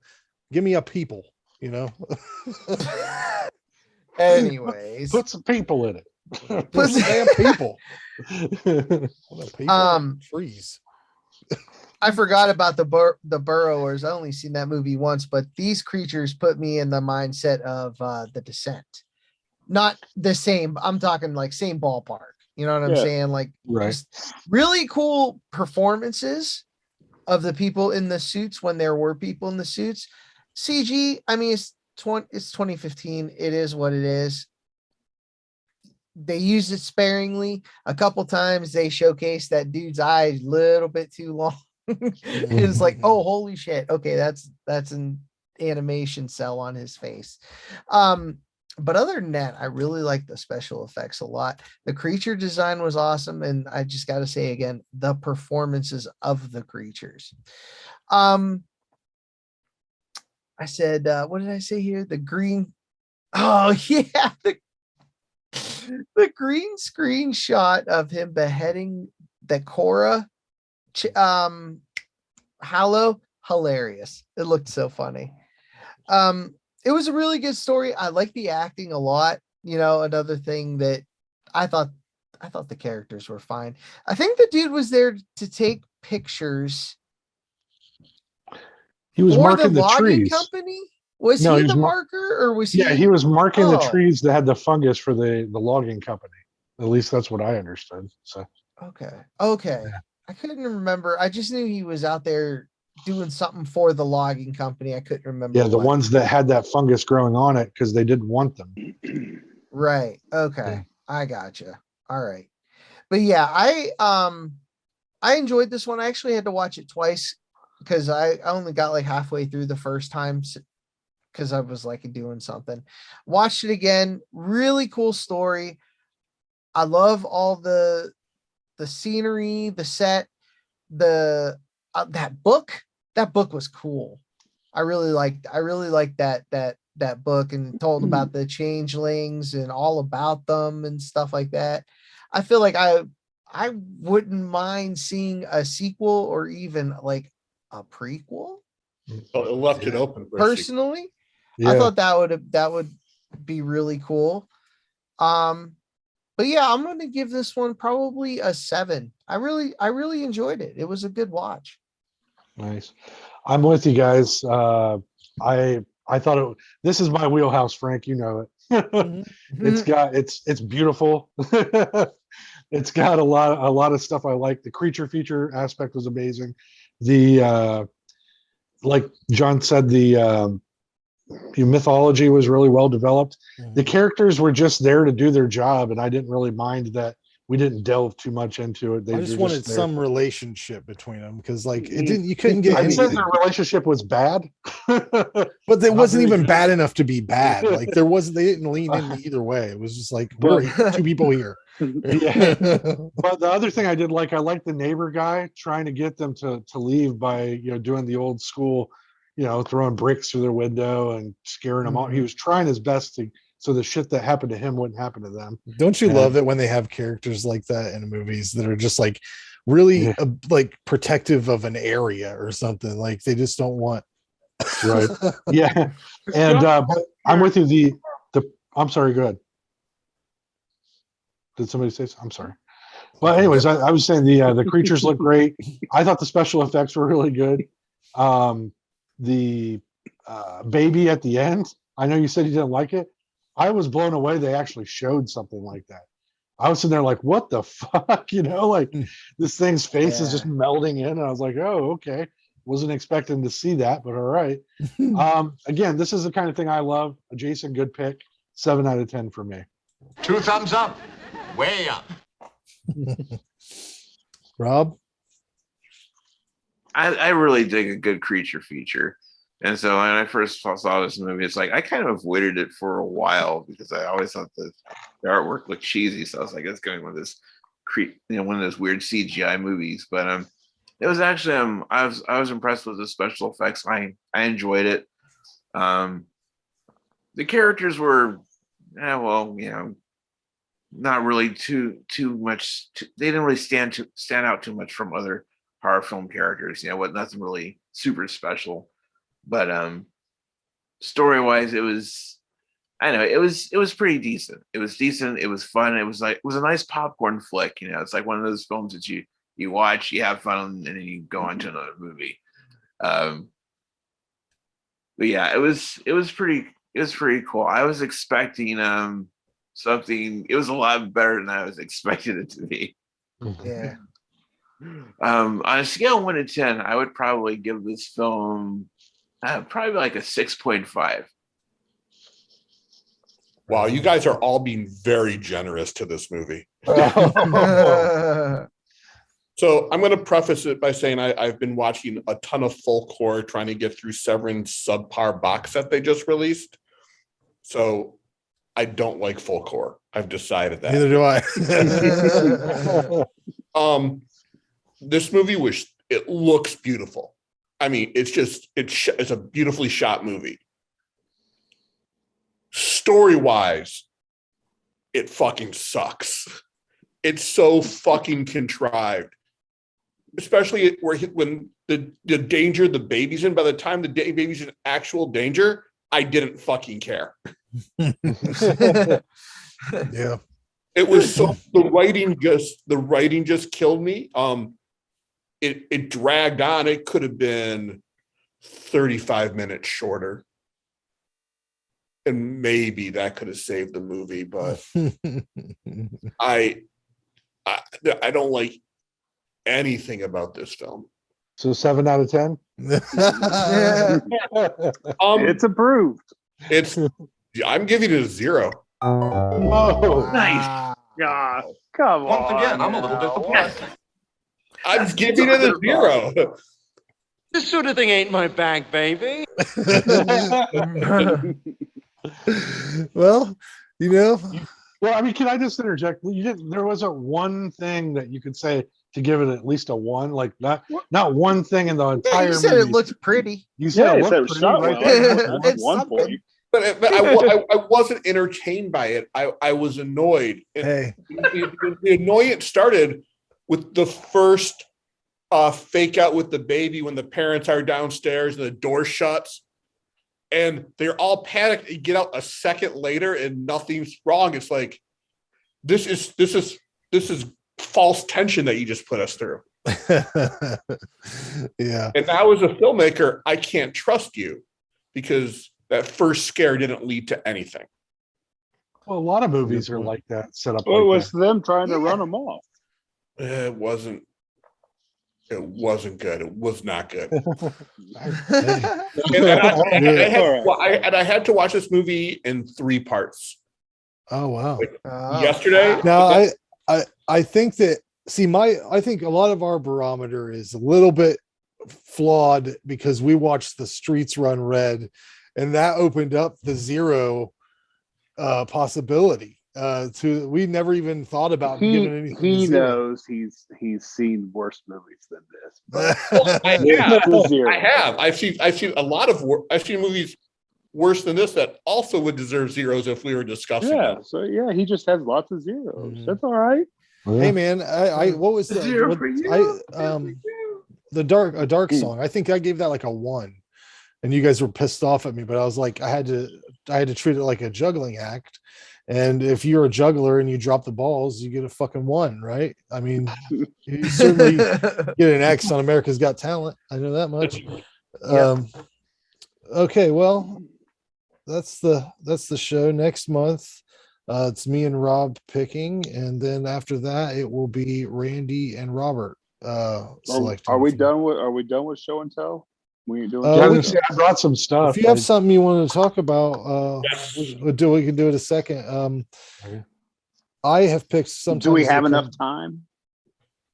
give me a people, you know. Anyways, Put some people in it. Put some damn people. Trees. I forgot about the burrowers. I only seen that movie once, but these creatures put me in the mindset of The Descent. Not the same. I'm talking like same ballpark. You know what I'm saying? Like just really cool performances of the people in the suits when there were people in the suits. CG, I mean, it's 2015. It is what it is. They used it sparingly. A couple times they showcased that dude's eyes a little bit too long. It's like, oh, holy shit. Okay, that's an animation cell on his face. But other than that, I really like the special effects a lot. The creature design was awesome, and I just got to say again, the performances of the creatures. I said, what did I say here? The green. Oh yeah, the green screen shot of him beheading the Cora, Hallow, hilarious. It looked so funny. It was a really good story. I like the acting a lot. You know, another thing that I thought the characters were fine. I think the dude was there to take pictures. He was marking the logging trees. company. Was No, he he was the marker or was he? Yeah, he was marking the Oh. trees that had the fungus for the logging company. At least that's what I understood. So Okay. I couldn't remember. I just knew he was out there doing something for the logging company. I couldn't remember. yeah, the what. ones that had that fungus growing on it because they didn't want them. Right. Okay. Yeah. I gotcha. All right. But yeah, I enjoyed this one. I actually had to watch it twice because I only got like halfway through the first time because I was like doing something. Watched it again. Really cool story. I love all the scenery, the set, the that book. That book was cool. I really liked that book and told about the changelings and all about them and stuff like that. I feel like I wouldn't mind seeing a sequel or even like a prequel. So it left it open for Personally, yeah. I thought that would be really cool. But yeah, I'm going to give this one probably a 7. I really enjoyed it. It was a good watch. Nice. I'm with you guys. I thought this is my wheelhouse, Frank. You know it. It's beautiful. It's got a lot of stuff I like. The creature feature aspect was amazing. The like John said, the mythology was really well developed. The characters were just there to do their job, and I didn't really mind that we didn't delve too much into it. I just wanted some relationship between them because, like, you couldn't get I said anything. their relationship was bad, but it wasn't even bad enough to be bad. Like they didn't lean in either way. It was just like we're two people here. Yeah. But the other thing I did like, I liked the neighbor guy trying to get them to leave by doing the old school, throwing bricks through their window and scaring them out. He was trying his best so the shit that happened to him wouldn't happen to them. Don't you love it when they have characters like that in movies that are just like really like protective of an area or something? Like they just don't want. Right. Yeah. And but I'm with you. The I'm sorry. Go ahead. Did somebody say something? I'm sorry. Well, anyways, I was saying the creatures look great. I thought the special effects were really good. The baby at the end. I know you said you didn't like it. I was blown away. They actually showed something like that. I was sitting there like, what the fuck? Like this thing's face is just melding in. And I was like, oh, okay. Wasn't expecting to see that, but all right. Again, this is the kind of thing I love. Jason, good pick. 7 out of 10 for me. 2 thumbs up. Way up. Rob? I really dig a good creature feature. And so when I first saw this movie, it's like I kind of avoided it for a while because I always thought the artwork looked cheesy. So I was like, it's going with this one of those weird CGI movies. But it was actually I was impressed with the special effects. I enjoyed it. The characters were not really too much. They didn't really stand out too much from other horror film characters. Nothing really super special. But story wise, it was. I know it was pretty decent. It was decent. It was fun. It was a nice popcorn flick. It's like one of those films that you watch, you have fun, and then you go on to another movie. But yeah, it was pretty cool. I was expecting something. It was a lot better than I was expecting it to be. Yeah. On a scale of 1 to 10, I would probably give this film probably like a 6.5. Wow, you guys are all being very generous to this movie. So I'm going to preface it by saying I've been watching a ton of folk horror, trying to get through Severin's subpar box set they just released. So I don't like folk horror. I've decided that. Neither do I. This movie it looks beautiful. I mean, it's a beautifully shot movie. Story-wise, it fucking sucks. It's so fucking contrived. Especially when the danger the baby's in, by the time the baby's in actual danger, I didn't fucking care. Yeah. It was so the writing just killed me. It dragged on. It could have been 35 minutes shorter. And maybe that could have saved the movie, but I don't like anything about this film. So 7 out of 10. It's approved. I'm giving it a 0. Whoa, nice. God, come on. Once again, I'm a little disappointed. I'm giving it a 0. This sort of thing ain't my bag, baby. Well, Well, I mean, can I just interject? There wasn't one thing that you could say to give it at least a 1. Like not one thing in the entire. You said movie. it looked pretty. You said it looked pretty, right there. It's one point. But I wasn't entertained by it. I was annoyed. Hey. The annoyance started with the first fake out with the baby when the parents are downstairs and the door shuts. And they're all panicked. You get out a second later and nothing's wrong. It's like this is false tension that you just put us through. Yeah. And now as a filmmaker, I can't trust you because that first scare didn't lead to anything. Well, a lot of movies are like that, set up. Well, it like was them trying to run them off. It wasn't good. It was not good. I had to watch this movie in 3 parts. Oh wow. Yesterday. Now I think that I think a lot of our barometer is a little bit flawed because we watched The Streets Run Red and that opened up the 0 possibility. We never even thought about giving anything. He knows he's seen worse movies than this. Well, I have. I've seen a lot of. I've seen movies worse than this that also would deserve 0s if we were discussing. Yeah. them. So yeah, he just has lots of 0s. That's all right. Hey man, I what was the 0 for you. The dark song? I think I gave that like a 1, and you guys were pissed off at me. But I was like, I had to treat it like a juggling act. And if you're a juggler and you drop the balls, you get a fucking 1, right? I mean, you certainly get an X on America's Got Talent. I know that much. Okay, well, that's the show. Next month, it's me and Rob picking, and then after that, it will be Randy and Robert selecting. Are we done with show and tell? We ain't doing. I brought some stuff. If you have something you want to talk about, we can do it a second. I have picked some. Do we have enough time?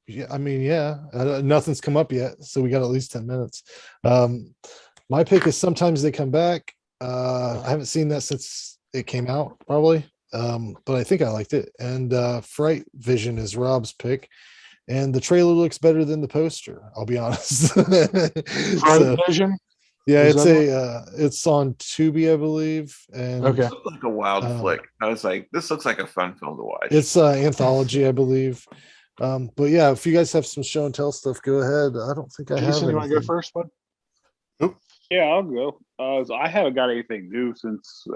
Yeah, I mean, yeah. Nothing's come up yet, so we got at least 10 minutes. My pick is Sometimes They Come Back. I haven't seen that since it came out, probably, but I think I liked it. And Fright Vision is Rob's pick. And the trailer looks better than the poster, I'll be honest. Fright Vision? Yeah, Is it's that it's on Tubi, I believe, and Okay. It looked like a wild flick. I was like, this looks like a fun film to watch. it's anthology, I believe. But yeah, if you guys have some show and tell stuff, go ahead. I don't think I have Jason, you want to go anything. first, bud? Yeah, I'll go. So I haven't got anything new since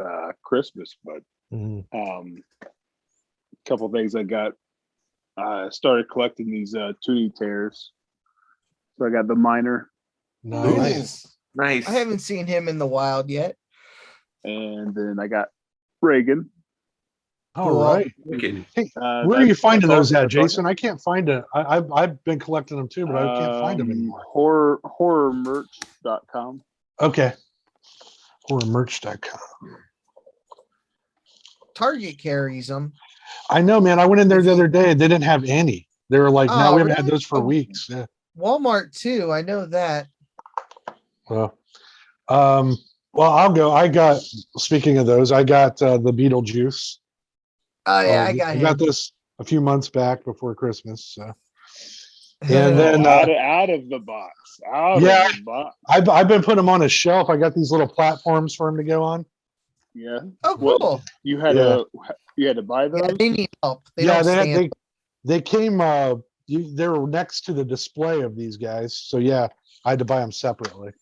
Christmas, but Mhm. a couple things I got. I started collecting these 2D tears. So I got the Miner. Nice. Nice. I haven't seen him in the wild yet. And then I got Reagan. All Cool. right. Wicked. Hey, where are you finding those at, Jason? I I can't find it. I've been collecting them too, but I can't find them anymore. Horrormerch.com. Okay. Horrormerch.com. Target carries them. I know, man. I went in there the other day. They didn't have any. They were like, "No, Oh, we haven't had really? those for weeks." Yeah. Walmart too. I know that. Well, I'll go. I got. Speaking of those, I got the Beetlejuice. Oh yeah, I got I got him. this a few months back before Christmas. So. And then out of the box. Out of the box. I've been putting them on a shelf. I got these little platforms for him to go on. Yeah. Oh, cool. You had to buy those? Yeah, they need help. They Yeah, don't stand. they came. They were next to the display of these guys. So yeah, I had to buy them separately.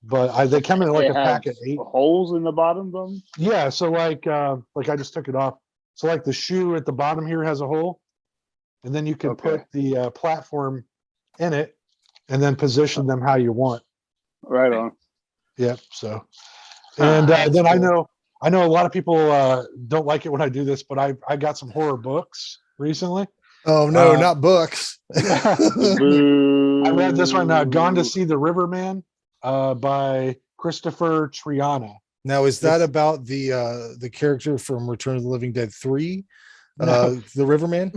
But they come in like a pack of 8 holes in the bottom of them. Yeah, so like I just took it off. So like the shoe at the bottom here has a hole, and then you can put the platform in it, and then position them how you want. Right on. Yep. So, and then cool. I know a lot of people don't like it when I do this, but I got some horror books recently. Oh no, not books. I read this one, Gone to See the Riverman, by Christopher Triana. Now, is that about the character from Return of the Living Dead 3? No. The Riverman?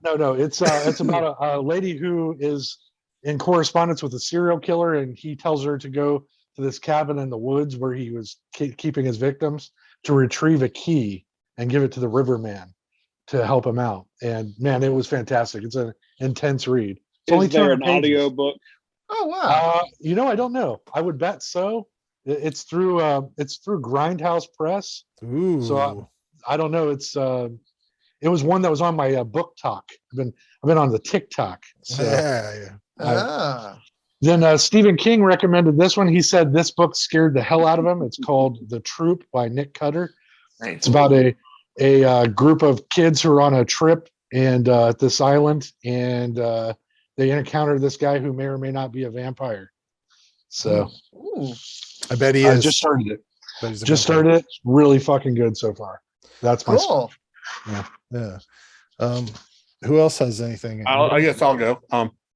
No, it's about a lady who is in correspondence with a serial killer, and he tells her to go to this cabin in the woods where he was keeping his victims to retrieve a key and give it to the Riverman to help him out. And man, it was fantastic. It's an intense read. It's only Is there 200 an pages. audio book? Oh wow. I don't know. I would bet so. It's through Grindhouse Press. Ooh. So I don't know. It was one that was on my book talk. I've been on the TikTok. So then Stephen King recommended this one. He said this book scared the hell out of him. It's called The Troop by Nick Cutter. Nice. It's about a group of kids who are on a trip and at this island, and they encounter this guy who may or may not be a vampire. So I bet he is. I just started it. Started it. Really fucking good so far. That's my cool. Yeah. Who else has anything? I guess I'll go.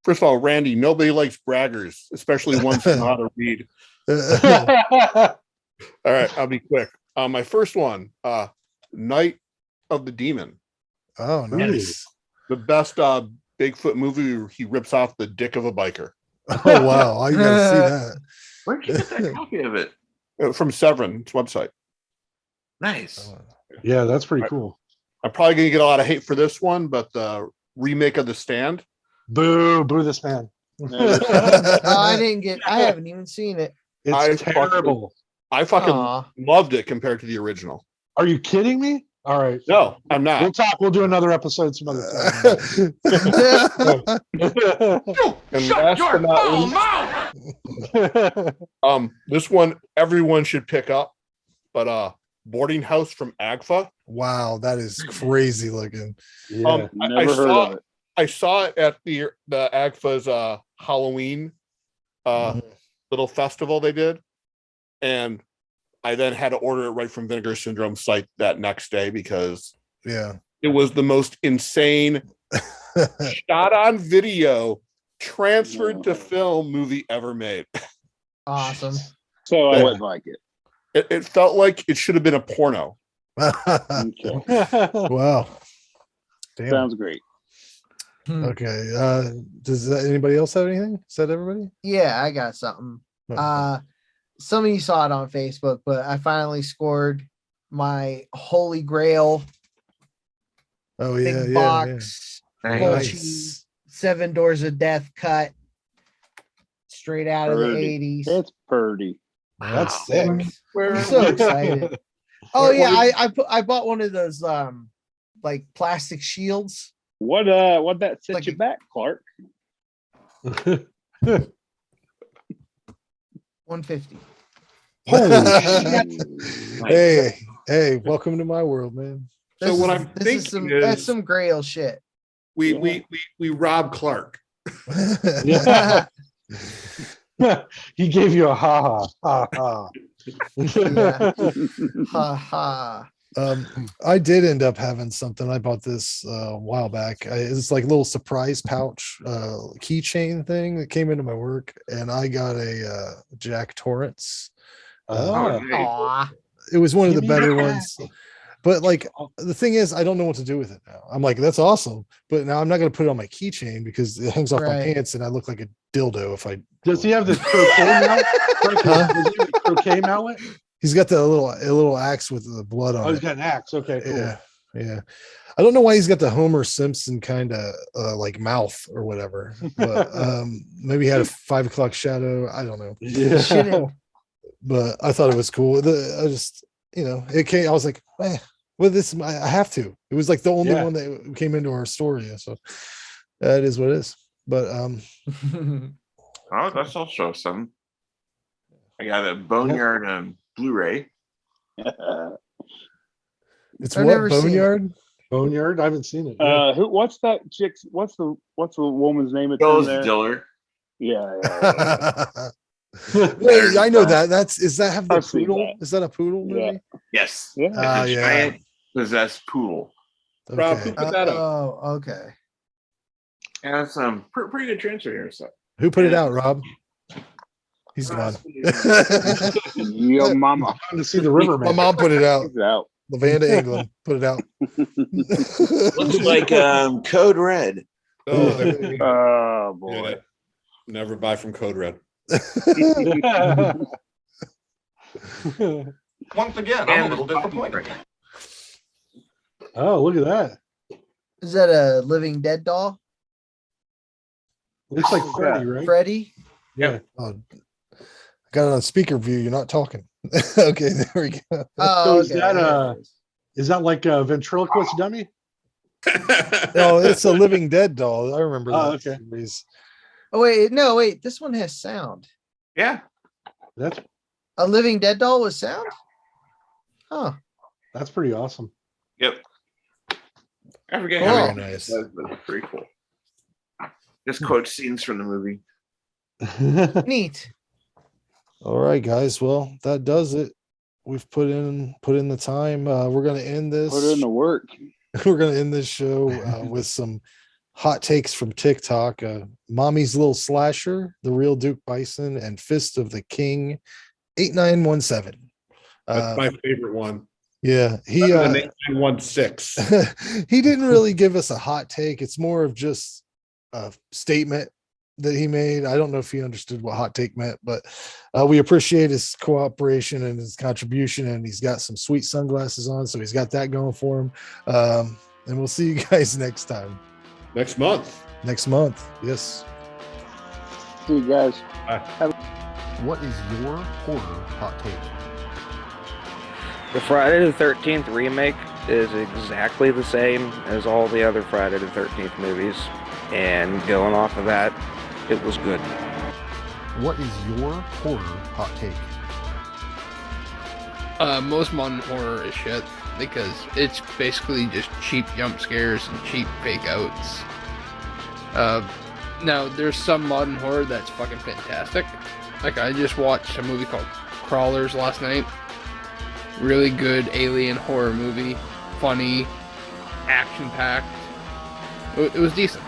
First of all, Randy, nobody likes braggers, especially ones who know how to read. All right, I'll be quick. My first one, Night of the Demon. Oh, nice. The best Bigfoot movie where he rips off the dick of a biker. Oh wow, I gotta see that. Where'd you get that copy of it? From Severin's website. Nice. Yeah, that's pretty cool. I'm probably gonna get a lot of hate for this one, but the remake of The Stand. Boo this man. I haven't even seen it. It's terrible. I fucking loved it compared to the original. Are you kidding me? All right. No, I'm not. We'll talk. We'll do another episode some other time. And last but not least, this one everyone should pick up, but Boarding House from Agfa. Wow, that is crazy looking. Yeah. I saw it at the Agfa's Halloween little festival they did, and I then had to order it right from Vinegar Syndrome site that next day because it was the most insane shot on video transferred to film movie ever made. Awesome. So I wouldn't like it. It felt like it should have been a porno. Wow. Damn. Sounds great. Okay. Does anybody else have anything? Is that everybody? Yeah, I got something. Some of you saw it on Facebook, but I finally scored my Holy Grail. Oh big yeah, box, yeah. full Nice. cheese, 7 Doors of Death cut, straight out of the 80s. It's pretty. That's sick. I'm so excited. Oh yeah, I bought one of those like plastic shields. What that set you back, Clark? 150. Holy hey, welcome to my world, man. So what I'm thinking is that's some Grail shit. We rob Clark. Yeah. He gave you a ha ha. Yeah. Ha ha. I did end up having something. I bought this a while back. It's like a little surprise pouch keychain thing that came into my work, and I got a Jack Torrance. It was one of the better ones. But like the thing is, I don't know what to do with it now. I'm like, that's awesome, but now I'm not going to put it on my keychain because it hangs off my pants, and I look like a dildo if I. Does he have the croquet mallet? Does he have the croquet mallet? He's got the little axe with the blood on it. Oh, he's got an axe. Okay, cool. Yeah. I don't know why he's got the Homer Simpson kind of like mouth or whatever, but maybe he had a 5 o'clock shadow. I don't know. Yeah. But I thought it was cool. I just, it came. I was like, well, this I have to. It was like the only one that came into our story. So that is what it is. But oh, that's also some. I got a Boneyard Blu-ray. It's what, Boneyard? Boneyard? I haven't seen it. What's that chick's? What's the woman's name? Rose Diller. Yeah. Wait, I know that. Does that have the poodle? Is that a poodle movie? Yeah. Yes. Yeah. It's a giant possessed poodle. Okay. Rob, who put that up? Oh, okay. Yeah, that's pretty good transfer here. So Who put it out, Rob? He's gone. Your mama. I'm trying to see the river. My mom put it out. It's out. Lavanda England put it out. Looks like Code Red. Oh boy. Yeah, never buy from Code Red. Once again, I'm a little disappointed. Oh, look at that. Is that a Living Dead doll? Looks like Freddy, right? Freddy? Yeah. Oh, I got it on speaker view. You're not talking. Okay, there we go. Oh, so is that like a ventriloquist dummy? No, it's a Living Dead doll. I remember that. Okay. Series. Oh wait, this one has sound. yeah, That's A Living Dead doll with sound? Huh. that's pretty awesome. yep. I forget Cool. how Very nice. that's pretty cool. Just quote scenes from the movie. Neat. All right, guys. Well, that does it. We've put in the time. We're gonna end this. Put in the work. We're gonna end this show with some hot takes from TikTok. Mommy's Little Slasher, The Real Duke Bison, and Fist of the King 8917. That's my favorite one. Yeah, he 8916. he didn't really give us a hot take. It's more of just a statement that he made. I don't know if he understood what hot take meant, but we appreciate his cooperation and his contribution, and he's got some sweet sunglasses on, so he's got that going for him. And we'll see you guys next time. Next month. Yes. See you guys. What is your horror hot take? The Friday the 13th remake is exactly the same as all the other Friday the 13th movies, and going off of that, it was good. What is your horror hot take? Most modern horror is shit because it's basically just cheap jump scares and cheap fake outs. Now there's some modern horror that's fucking fantastic. Like I just watched a movie called Crawlers last night. Really good alien horror movie, funny, action packed. It was decent.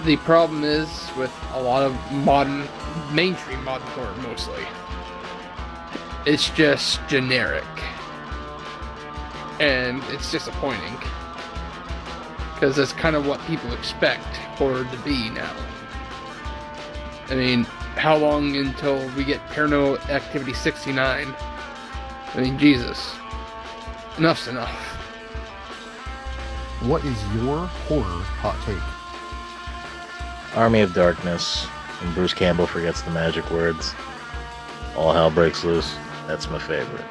The problem is with a lot of mainstream modern horror mostly. It's just generic. And it's disappointing. Because that's kind of what people expect horror to be now. I mean, how long until we get Paranormal Activity 69? I mean, Jesus. Enough's enough. What is your horror hot take? Army of Darkness. when Bruce Campbell forgets the magic words. All hell breaks loose. That's my favorite.